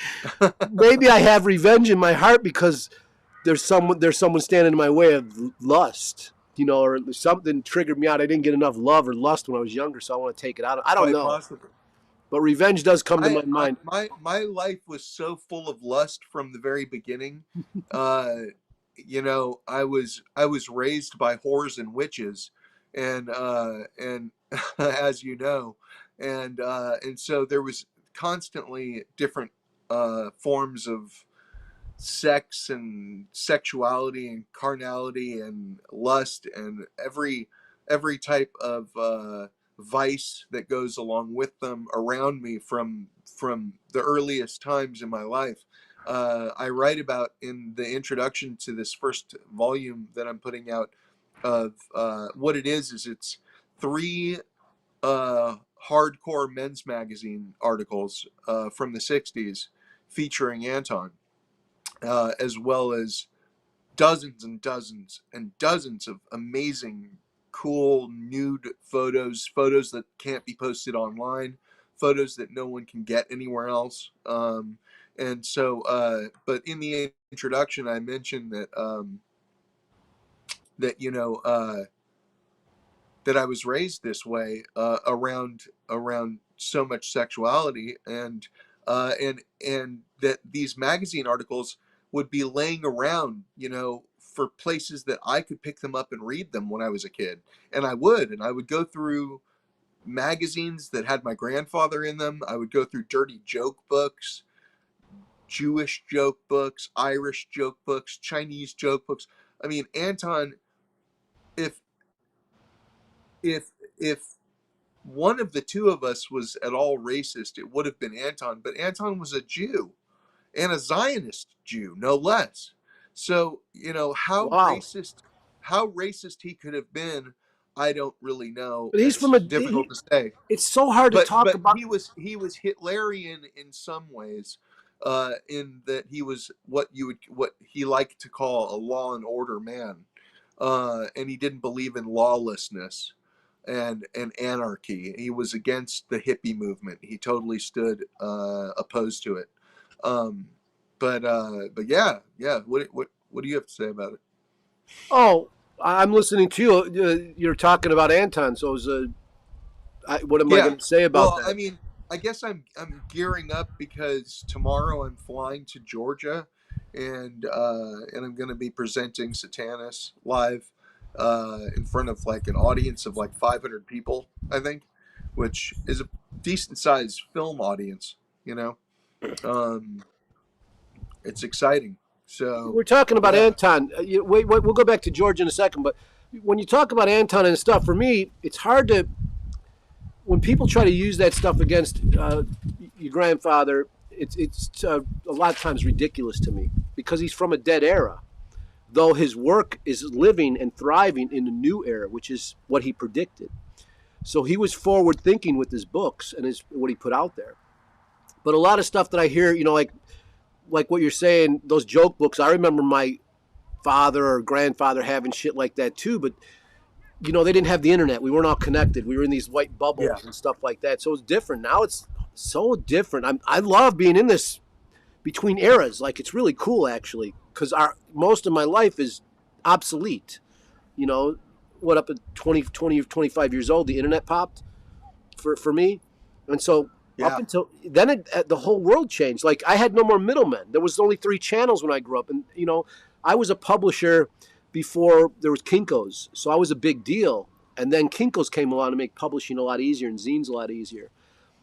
maybe I have revenge in my heart because there's someone standing in my way of lust, or something triggered me out. I didn't get enough love or lust when I was younger, so I want to take it out. I don't Quite know, possibly. but revenge does come to my I mind. my life was so full of lust from the very beginning. Uh, I was raised by whores and witches, and as you know, and so there was constantly different forms of sex and sexuality and carnality and lust and every type of vice that goes along with them around me from the earliest times in my life. I write about in the introduction to this first volume that I'm putting out of what it is it's three hardcore men's magazine articles from the 60s featuring Anton, as well as dozens and dozens and dozens of amazing, cool nude photos that can't be posted online, photos that no one can get anywhere else. And so, but in the introduction, I mentioned that that I was raised this way around so much sexuality, and that these magazine articles would be laying around, for places that I could pick them up and read them when I was a kid, and I would go through magazines that had my grandfather in them. I would go through dirty joke books, Jewish joke books, Irish joke books, Chinese joke books. I mean, Anton, if if if one of the two of us was at all racist, it would have been Anton. But Anton was a Jew, and a Zionist Jew, no less. So, Wow. how racist he could have been, I don't really know. But he's from It's a. difficult to say. It's so hard to talk But about. he was Hitlerian in some ways, in that he was what he liked to call a law and order man, and he didn't believe in lawlessness and anarchy. He was against the hippie movement. He totally stood opposed to it. Um, but yeah. What do you have to say about it? Oh, I'm listening to you. You're talking about Anton. So, what am I Yeah. going to say about Well, that? I mean, I guess I'm gearing up because tomorrow I'm flying to Georgia, and I'm going to be presenting Satanis live in front of like an audience of like 500 people, I think, which is a decent sized film audience. You know, um, it's exciting. So We're talking about yeah, Anton. Wait, we'll go back to George in a second. But when you talk about Anton and stuff, for me, it's hard to when people try to use that stuff against your grandfather. It's a lot of times ridiculous to me because he's from a dead era. Though his work is living and thriving in a new era, which is what he predicted. So he was forward thinking with his books and what he put out there. But a lot of stuff that I hear, like what you're saying, those joke books, I remember my father or grandfather having shit like that too, but they didn't have the internet. We weren't all connected. We were in these white Yeah. bubbles and stuff like that. So it's different. Now it's so different. I love being in this between eras. Like, it's really cool, actually, because most of my life is obsolete. Up at 20 or 25 years old, the internet popped for me. And so up until then, the whole world changed. Like, I had no more middlemen. There was only 3 channels when I grew up. And, I was a publisher before there was Kinko's. So I was a big deal. And then Kinko's came along to make publishing a lot easier and zines a lot easier.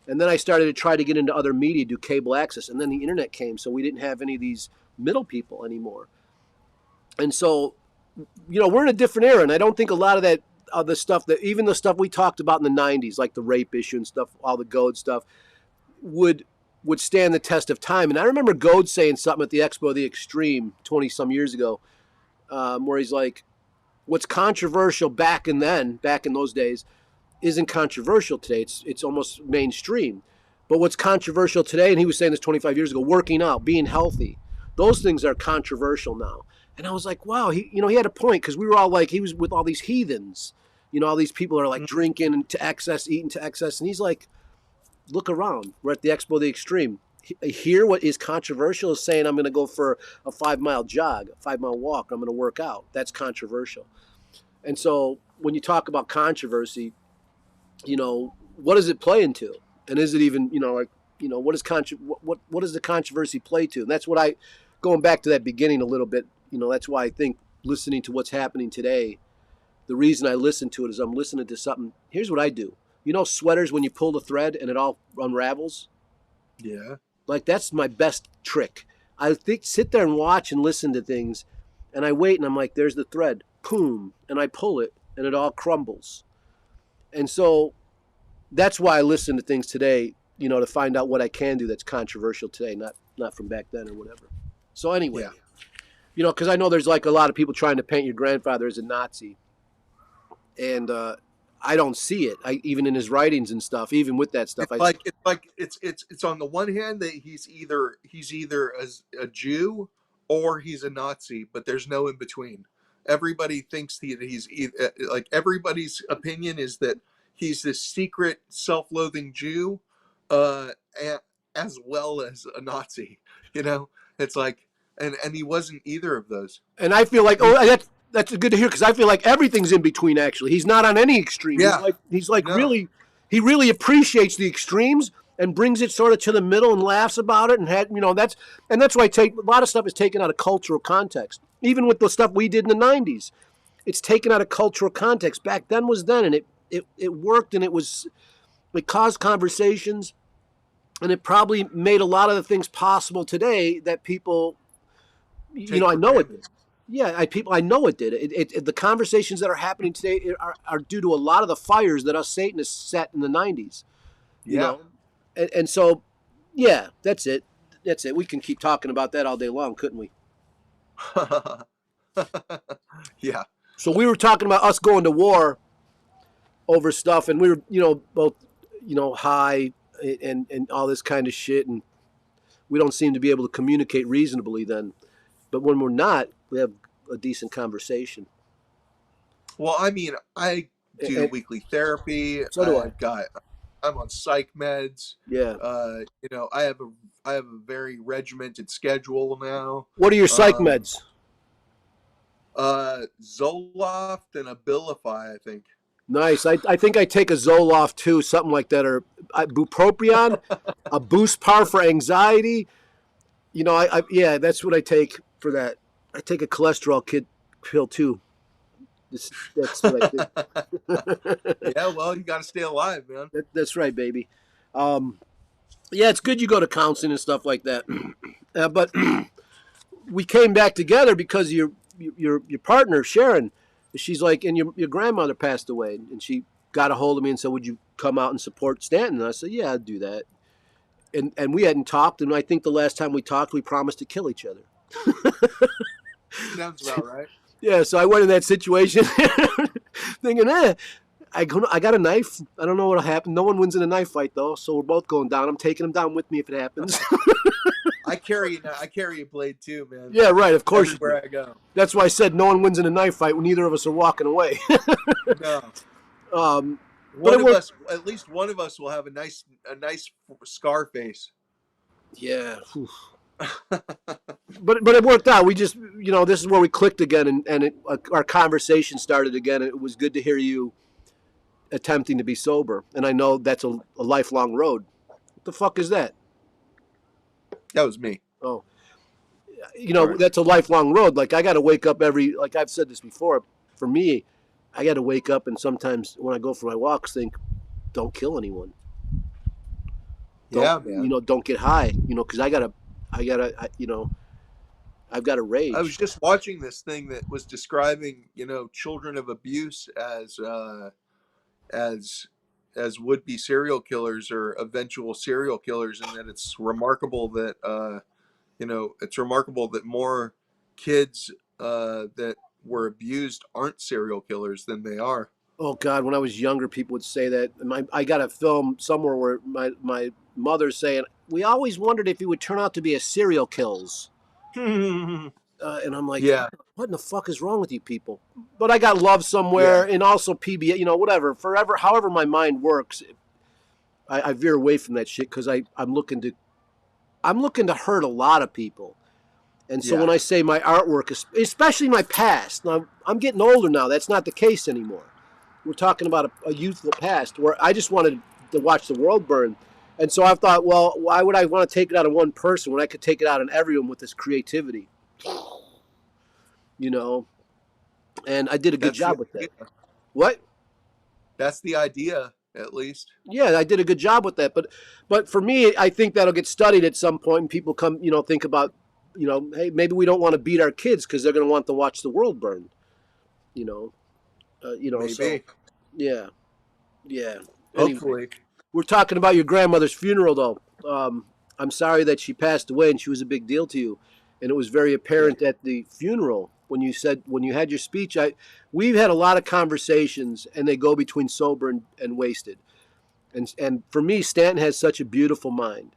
And then I started to try to get into other media, do cable access. And then the internet came. So we didn't have any of these middle people anymore. And so, we're in a different era. And I don't think a lot of that other stuff, even the stuff we talked about in the 90s, like the rape issue and stuff, all the Goad stuff, would stand the test of time. And I remember Goad saying something at the Expo of the Extreme 20-some years ago, where he's like, what's controversial back in those days isn't controversial today. It's almost mainstream. But what's controversial today, and he was saying this 25 years ago, working out, being healthy, those things are controversial now. And I was like, wow, he had a point, because we were all like, he was with all these heathens. All these people are like drinking to excess, eating to excess. And he's like, look around. We're at the Expo of the Extreme. Here, what is controversial is saying I'm going to go for a 5-mile jog, a 5-mile walk. I'm going to work out. That's controversial. And so when you talk about controversy, what does it play into? And is it even, what does the controversy play to? And that's what going back to that beginning a little bit, that's why I think listening to what's happening today, the reason I listen to it is I'm listening to something. Here's what I do. Sweaters, when you pull the thread and it all unravels? Yeah. Like, that's my best trick. I sit there and watch and listen to things, and I wait, and I'm like, there's the thread. Boom. And I pull it, and it all crumbles. And so that's why I listen to things today, to find out what I can do that's controversial today, not from back then or whatever. So anyway, because I know there's like a lot of people trying to paint your grandfather as a Nazi. And I don't see it. Even in his writings and stuff, even with that stuff. It's on the one hand that he's either a Jew or he's a Nazi, but there's no in between. Everybody thinks that he's like, everybody's opinion is that he's this secret self-loathing Jew, as well as a Nazi. It's like, and he wasn't either of those. And I feel like, that's good to hear, because I feel like everything's in between. Actually, he's not on any extreme. Yeah. He's like no. He really appreciates the extremes and brings it sort of to the middle and laughs about it. And that's why a lot of stuff is taken out of cultural context. Even with the stuff we did in the 90s, it's taken out of cultural context. Back then was then, and it worked, and it caused conversations, and it probably made a lot of the things possible today that people, I know it did. Yeah, I know it did. The conversations that are happening today are due to a lot of the fires that us Satanists set in the 90s. And so, yeah, that's it. That's it. We can keep talking about that all day long, couldn't we? Yeah. So we were talking about us going to war over stuff, and we were, both, high and all this kind of shit, and we don't seem to be able to communicate reasonably then. But when we're not, we have a decent conversation. Well, I mean, I do weekly therapy. So do I. I'm on psych meds. Yeah. I have a very regimented schedule now. What are your psych meds? Zoloft and Abilify, I think. Nice. I think I take a Zoloft too, something like that, or bupropion, a Boost Par for anxiety. That's what I take for that. I take a cholesterol pill too. That's what I think. Yeah, well, you got to stay alive, man. That's right, baby. It's good you go to counseling and stuff like that. But we came back together because your partner, Sharon, she's like, and your grandmother passed away, and she got a hold of me and said, would you come out and support Stanton? And I said, yeah, I'd do that. And we hadn't talked, and I think the last time we talked, we promised to kill each other. Sounds about right. Yeah, so I went in that situation thinking, I got a knife. I don't know what'll happen. No one wins in a knife fight though, so we're both going down. I'm taking him down with me if it happens. I carry a blade too, man. Yeah, right. Of course you do. Everywhere I go. That's why I said no one wins in a knife fight when neither of us are walking away. No. But it One of worked. us, at least one of us, will have a nice scar face. Yeah. But it worked out. We just, this is where we clicked again, and our conversation started again. It was good to hear you attempting to be sober, and I know that's a lifelong road. What the fuck is that? That was me. Oh, Right. that's a lifelong road. Like I got to wake up like I've said this before. For me, I got to wake up, and sometimes when I go for my walks, think, don't kill anyone. Yeah, man. Don't get high. Because I've got a rage. I was just watching this thing that was describing, children of abuse as would-be serial killers or eventual serial killers, and that it's remarkable that more kids that were abused aren't serial killers than they are. Oh God, when I was younger, people would say that. I got a film somewhere where my mother's saying, we always wondered if he would turn out to be a serial kills. And I'm like, Yeah. what in the fuck is wrong with you people? But I got love somewhere, Yeah. and also PBA, whatever. Forever, however my mind works, I veer away from that shit because I'm looking to hurt a lot of people. And so when I say my artwork, especially my past, now I'm getting older now. That's not the case anymore. We're talking about a youthful past where I just wanted to watch the world burn. And so I thought, well, why would I want to take it out on one person when I could take it out on everyone with this creativity? And I did a good job with that. What? That's the idea, at least. Yeah, I did a good job with that. But for me, I think that'll get studied at some point, and people come, think about, hey, maybe we don't want to beat our kids because they're going to want to watch the world burn. Maybe. So, yeah. Hopefully. Anyway, we're talking about your grandmother's funeral, though. I'm sorry that she passed away, and she was a big deal to you. And it was very apparent at the funeral when you had your speech. We've had a lot of conversations, and they go between sober and wasted. And for me, Stanton has such a beautiful mind,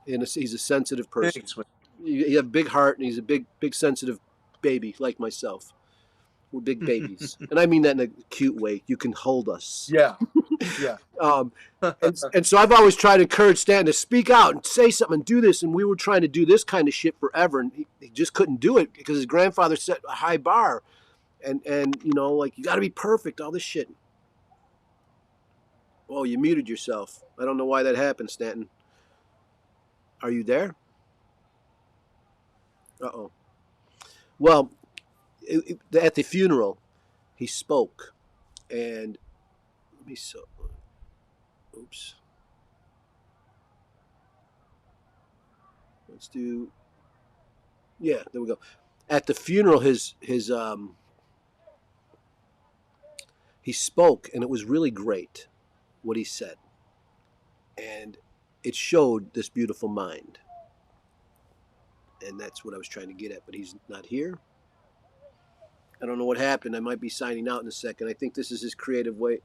and he's a sensitive person. Thanks. You have a big heart, and he's a big sensitive baby like myself. We're big babies, and I mean that in a cute way. You can hold us. Yeah. And so I've always tried to encourage Stanton to speak out and say something and do this. And we were trying to do this kind of shit forever, and he just couldn't do it because his grandfather set a high bar, and like you got to be perfect, all this shit. Oh, you muted yourself. I don't know why that happened, Stanton. Are you there? Uh-oh. Well, at the funeral, he spoke, and oops. Let's do. Yeah, there we go. At the funeral, he spoke, and it was really great what he said, and it showed this beautiful mind, and that's what I was trying to get at. But he's not here. I don't know what happened. I might be signing out in a second. I think this is his creative way.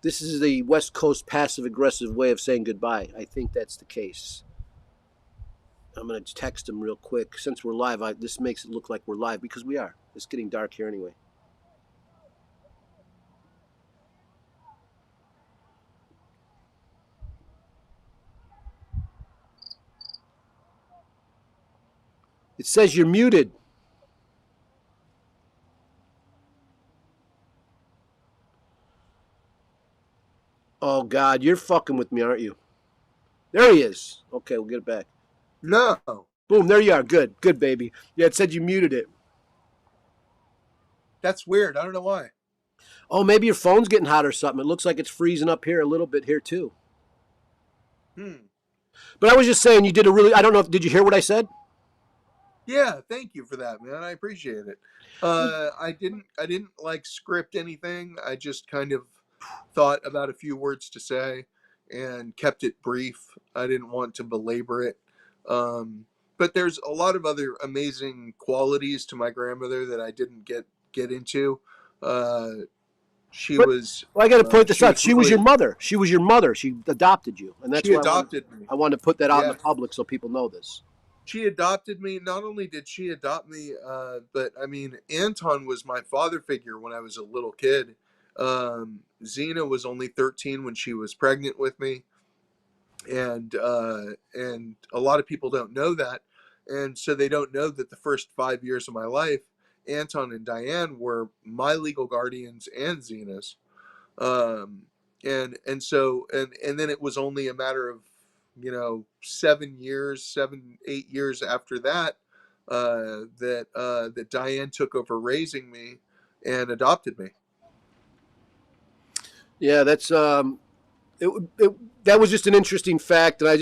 This is the West Coast passive-aggressive way of saying goodbye. I think that's the case. I'm going to text him real quick. Since we're live, this makes it look like we're live because we are. It's getting dark here anyway. It says you're muted. Oh, God, you're fucking with me, aren't you? There he is. Okay, we'll get it back. No. Boom, there you are. Good, baby. Yeah, it said you muted it. That's weird. I don't know why. Oh, maybe your phone's getting hot or something. It looks like it's freezing up here a little bit here, too. But I was just saying you did I don't know, did you hear what I said? Yeah, thank you for that, man. I appreciate it. I didn't like script anything. I just kind of thought about a few words to say and kept it brief. I didn't want to belabor it. But there's a lot of other amazing qualities to my grandmother that I didn't get into. She But was well, I got to point this she out. was She was your really mother. She was your mother. She adopted you, and that's she why adopted me. I wanted to put that out in the Yeah. public so people know this. She adopted me. Not only did she adopt me, but I mean, Anton was my father figure when I was a little kid. Xena was only 13 when she was pregnant with me, and a lot of people don't know that, and so they don't know that the first 5 years of my life, Anton and Diane were my legal guardians and Xena's. um, and so and then it was only a matter of 7, 8 years after that that Diane took over raising me and adopted me. Yeah, that's that was just an interesting fact, and I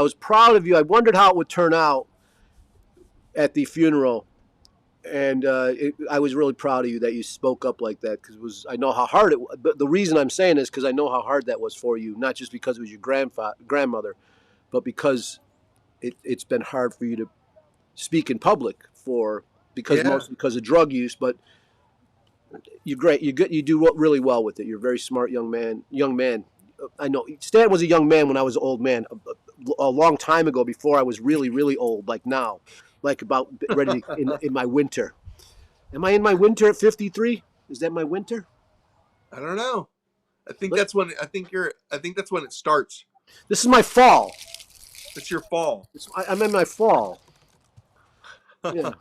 was proud of you. I wondered how it would turn out at the funeral, and I was really proud of you that you spoke up like that, because I know how hard it was. But the reason I'm saying is because I know how hard that was for you, not just because it was your grandmother, but because it's been hard for you to speak in public mostly because of drug use. But you're great. You do really well with it. You're a very smart young man. I know Stan was a young man when I was an old man, a long time ago, before I was really, really old, like now, like about ready in my winter. Am I in my winter at 53? Is that my winter? I don't know. I think that's when it starts. This is my fall. It's your fall. I'm in my fall. Yeah.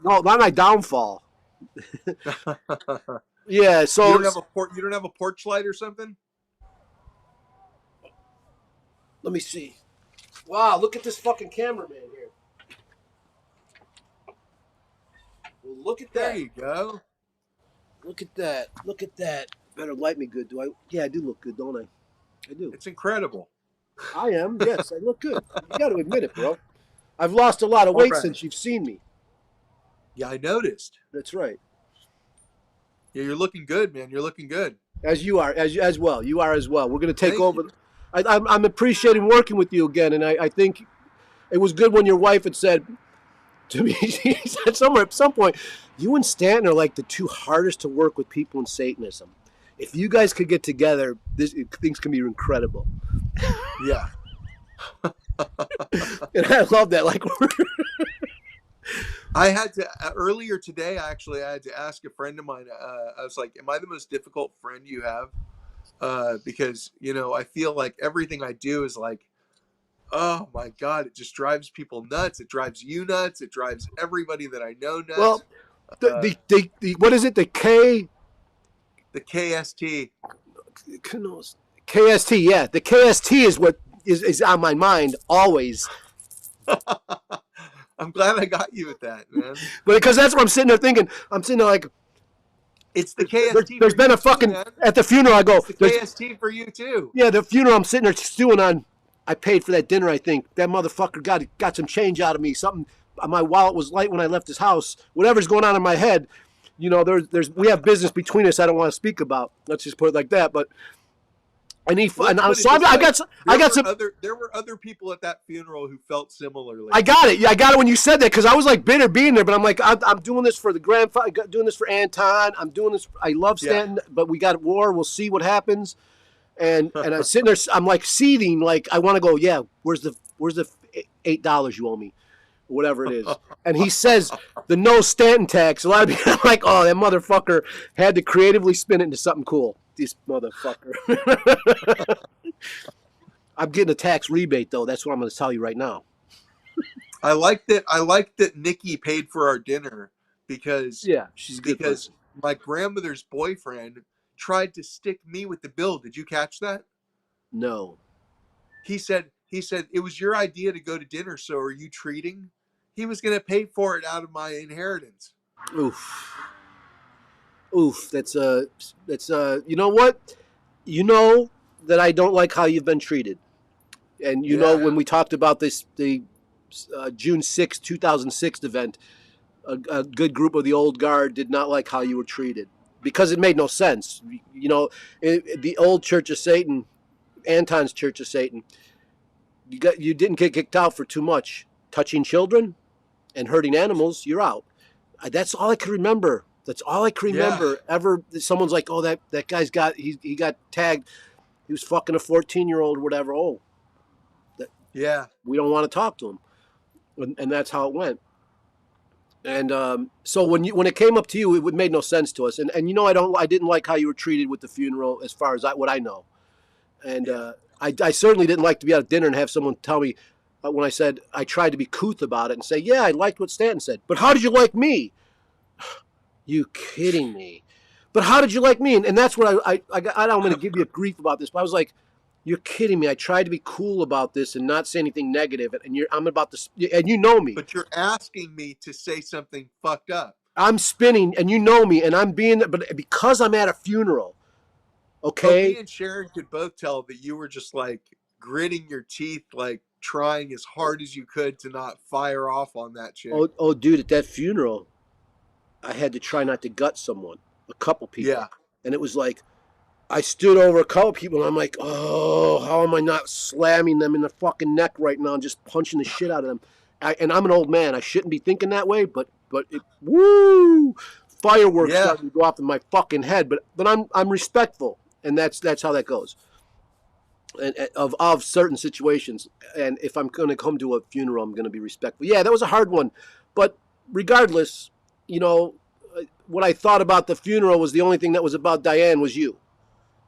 No, not my downfall. Yeah. So you don't have a porch light or something? let me see. Wow, look at this fucking cameraman here. Well, look at that. There you go. Look at that. Look at that. Better light me good. Do I? Yeah, I do look good, don't I? I do. It's incredible. I am. Yes, I look good. You got to admit it, bro. I've lost a lot of weight since you've seen me. Yeah, I noticed. That's right. Yeah, you're looking good, man. You're looking good. As you are, as well. You are as well. We're going to take Thank over. you. I'm appreciating working with you again, and I think it was good when your wife had said to me, she said somewhere at some point, you and Stanton are like the two hardest to work with people in Satanism. If you guys could get together, things can be incredible. Yeah. And I love that. Like, I had to earlier today. I had to ask a friend of mine. I was like, "Am I the most difficult friend you have?" Because I feel like everything I do is like, oh my god, it just drives people nuts. It drives you nuts. It drives everybody that I know nuts. well, the what is it? The KST. KST, yeah. The KST is what is on my mind always. I'm glad I got you with that, man. But because that's what I'm sitting there thinking. I'm sitting there like, It's the KST. there's been a fucking too, at the funeral. I go, it's the KST for you too. Yeah, the funeral. I'm sitting there stewing on. I paid for that dinner. I think that motherfucker got some change out of me. Something. My wallet was light when I left his house. Whatever's going on in my head, we have business between us. I don't want to speak about. Let's just put it like that. But I got some. There were other people at that funeral who felt similarly. I got it. Yeah, I got it when you said that, because I was like bitter being there, but I'm like, I'm doing this for the grandfather, doing this for Anton. I'm doing this. I love Stanton, but we got war. We'll see what happens. And I'm sitting there. I'm like seething. Like I want to go. Yeah, where's the $8 you owe me, or whatever it is? And he says the no Stanton tax. A lot of people are like, oh, that motherfucker had to creatively spin it into something cool. This motherfucker. I'm getting a tax rebate though. That's what I'm going to tell you right now. I like that Nikki paid for our dinner because she's a good because person. My grandmother's boyfriend tried to stick me with the bill. Did you catch that? No. He said it was your idea to go to dinner, so are you treating? He was going to pay for it out of my inheritance. Oof, that's you know what? You know that I don't like how you've been treated. And you know when we talked about the June 6, 2006 event, a good group of the old guard did not like how you were treated because it made no sense. The old Church of Satan, Anton's Church of Satan, you didn't get kicked out for too much. Touching children and hurting animals, you're out. That's all I can remember That's all I can Yeah. remember ever. Someone's like, oh, that guy's he got tagged. He was fucking a 14-year-old or whatever. Oh, Yeah. we don't want to talk to him. And that's how it went. And so when it came up to you, it made no sense to us. And I didn't like how you were treated with the funeral, as far as what I know. And Yeah. I certainly didn't like to be at dinner and have someone tell me when I said I tried to be couth about it and say, yeah, I liked what Stanton said, but how did you like me? You kidding me? But how did you like me? And that's what I don't want to give you a grief about this, but I was like, you're kidding me. I tried to be cool about this and not say anything negative, and I'm about to, and you know me. But you're asking me to say something fucked up. I'm spinning, and you know me, and I'm being, but because I'm at a funeral, okay? Me and Sharon could both tell that you were just like gritting your teeth, like trying as hard as you could to not fire off on that chick. Oh, dude, at that funeral, I had to try not to gut someone, a couple people. Yeah. And it was like, I stood over a couple people, and I'm like, oh, how am I not slamming them in the fucking neck right now and just punching the shit out of them? And I'm an old man. I shouldn't be thinking that way, but woo, fireworks starting to go off in my fucking head. But I'm respectful, and that's how that goes. And of certain situations, and if I'm going to come to a funeral, I'm going to be respectful. Yeah, that was a hard one, but regardless, what I thought about the funeral was the only thing that was about Diane was you.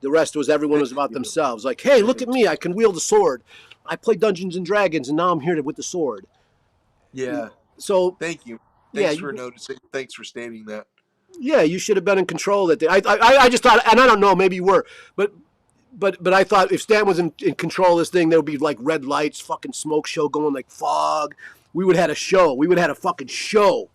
The rest was everyone was about themselves. Like, hey, look at me. I can wield a sword. I play Dungeons and Dragons, and now I'm here with the sword. Yeah. So thank you. Thanks for noticing. Thanks for stating that. Yeah, you should have been in control that day. I just thought, and I don't know, maybe you were, but I thought if Stan was in control of this thing, there would be like red lights, fucking smoke show going, like fog. We would have had a show. We would have had a fucking show.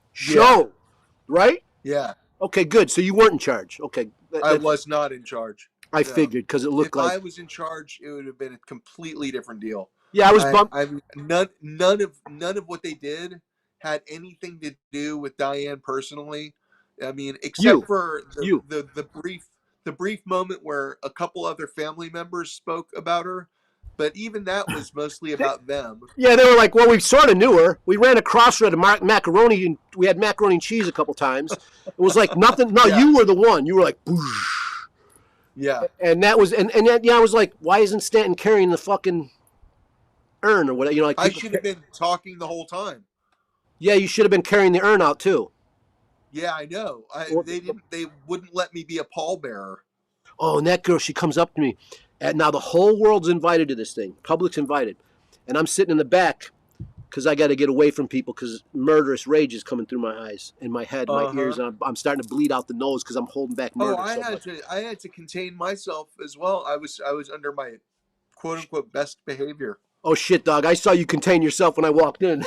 Right? Yeah. Okay, good. So you weren't in charge. Okay. I was not in charge. I figured because it looked like if I was in charge, it would have been a completely different deal. Yeah, I was bummed. None of what they did had anything to do with Diane personally. I mean, except for the brief moment where a couple other family members spoke about her, but even that was mostly about them. Yeah, they were like, well, we sort of knew her. We ran across her at macaroni, and we had macaroni and cheese a couple times. It was like nothing. No, you were the one. You were like, boosh. Yeah. And that was, and I was like, why isn't Stanton carrying the fucking urn or whatever? Like I should have been talking the whole time. Yeah, you should have been carrying the urn out too. Yeah, I know. They wouldn't let me be a pallbearer. Oh, and that girl, she comes up to me. And now the whole world's invited to this thing. Public's invited. And I'm sitting in the back because I got to get away from people because murderous rage is coming through my eyes and my head, my ears. And I'm starting to bleed out the nose because I'm holding back murder. I had to contain myself as well. I was under my quote unquote best behavior. Oh shit, dog! I saw you contain yourself when I walked in.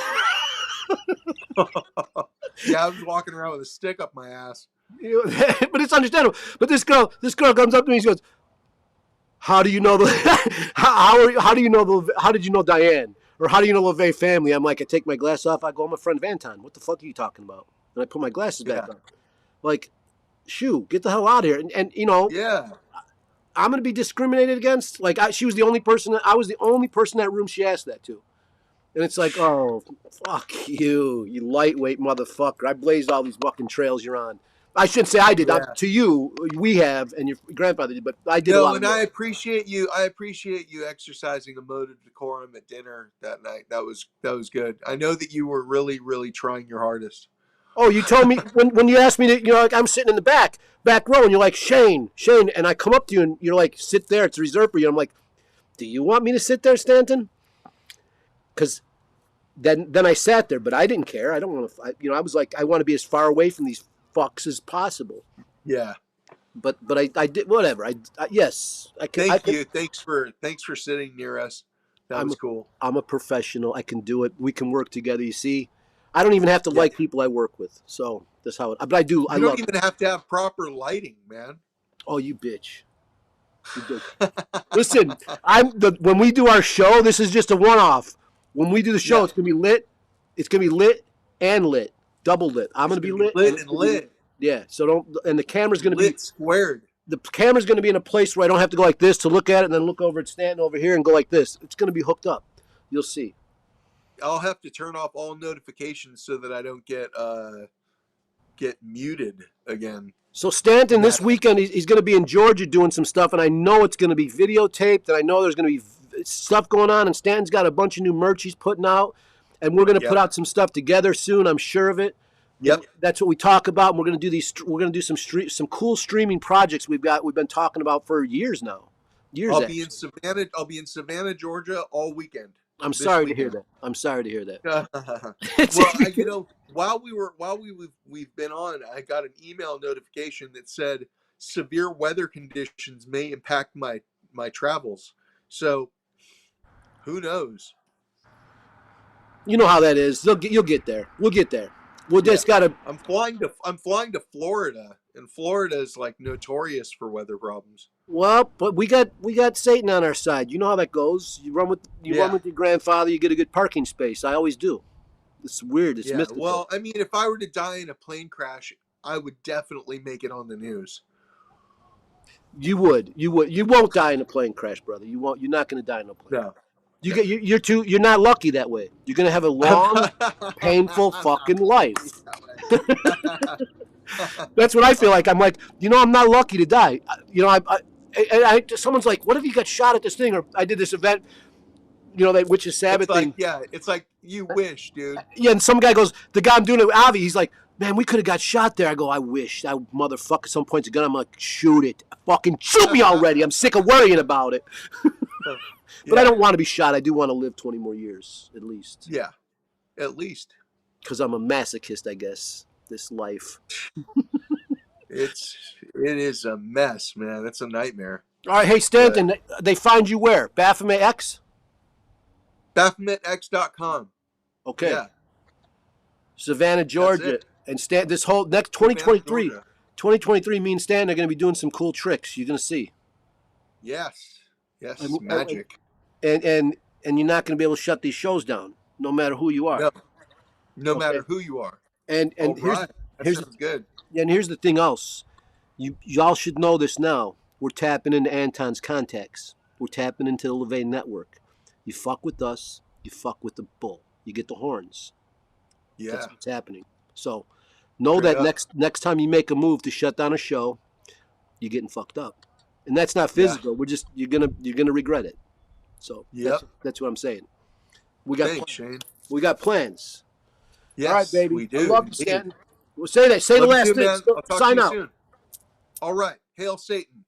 Yeah, I was walking around with a stick up my ass. But it's understandable. But this girl comes up to me and she goes, "How do you know how do you know Diane? Or how do you know LaVey family?" I'm like, I take my glass off. I go, I'm a friend of Anton. What the fuck are you talking about? And I put my glasses back on. Like, shoo, get the hell out of here. And yeah, I'm going to be discriminated against. Like, I was the only person in that room she asked that to. And it's like, oh, fuck you lightweight motherfucker. I blazed all these fucking trails you're on. I shouldn't say I did. Yeah. To you, we have, and your grandfather did, but I did a lot of I appreciate you. I appreciate you exercising a mode of decorum at dinner that night. That was good. I know that you were really, really trying your hardest. Oh, you told me when you asked me to, like I'm sitting in the back row, and you're like, Shane, and I come up to you and you're like, sit there, it's reserved for you. I'm like, do you want me to sit there, Stanton? Because then I sat there, but I didn't care. I don't want to, I was like, I want to be as far away from these fucks as possible. Yeah. But I did whatever. Yes. Thank you. Thanks for sitting near us. That was cool. I'm a professional. I can do it. We can work together. You see, I don't even have to like people I work with. So that's how it. But I do. You don't even have to have proper lighting, man. Oh, you bitch. You bitch. Listen, when we do our show, this is just a one-off. When we do the show, it's gonna be lit. It's gonna be lit and lit, double lit. I'm gonna be lit and lit. Yeah. So don't. And the camera's gonna lit be squared. The camera's gonna be in a place where I don't have to go like this to look at it, and then look over at Stanton over here and go like this. It's gonna be hooked up. You'll see. I'll have to turn off all notifications so that I don't get get muted again. So Stanton this weekend, he's going to be in Georgia doing some stuff, and I know it's going to be videotaped, and I know there's going to be stuff going on, and Stanton's got a bunch of new merch he's putting out, and we're going to put out some stuff together soon. I'm sure of it. Yep. And that's what we talk about. And we're going to do We're going to do some cool streaming projects we've been talking about for years now. I'll be in Savannah, Georgia all weekend. I'm sorry to hear that. I'm sorry to hear that. Well, while we've been on, I got an email notification that said severe weather conditions may impact my travels. So, who knows? You know how that is. You'll get there. We'll get there. We'll just gotta. I'm flying to Florida, and Florida is like notorious for weather problems. Well, but we got Satan on our side. You know how that goes. You run with your grandfather, you get a good parking space. I always do. It's weird. It's mystical. Well, I mean, if I were to die in a plane crash, I would definitely make it on the news. You would. You won't die in a plane crash, brother. You won't. You're not going to die in a plane. No. You're not lucky that way. You're going to have a long, painful fucking life. That's what I feel like. I'm like, I'm not lucky to die. Someone's like, what if you got shot at this thing? Or I did this event, which is Sabbath thing. Yeah, it's like you wish, dude. Yeah, and some guy goes, the guy I'm doing it with, Avi, he's like, man, we could have got shot there. I go, I wish. That motherfucker at some point's a gun. I'm like, shoot it. Fucking shoot me already. I'm sick of worrying about it. But I don't want to be shot. I do want to live 20 more years, at least. Yeah, at least. Because I'm a masochist, I guess, this life. It is a mess, man. It's a nightmare. All right, hey, Stanton, they find you where? Baphomet X? BaphometX.com. Okay. Yeah. Savannah, Georgia. And this whole next 2023, me and Stan are going to be doing some cool tricks. You're going to see. Yes. Magic. And you're not going to be able to shut these shows down, no matter who you are. No matter who you are. And here's good. And here's the thing else. Y'all should know this now. We're tapping into Anton's contacts. We're tapping into the LaVey network. You fuck with us, you fuck with the bull. You get the horns. Yeah. That's what's happening. So know that next time you make a move to shut down a show, you're getting fucked up. And that's not physical. We're just you're gonna regret it. So that's what I'm saying. Thanks, Shane. We got plans. Yes, all right, baby. We do. I love you, Stanton. We'll say that. Say the last thing. Sign out. Soon. All right. Hail Satan.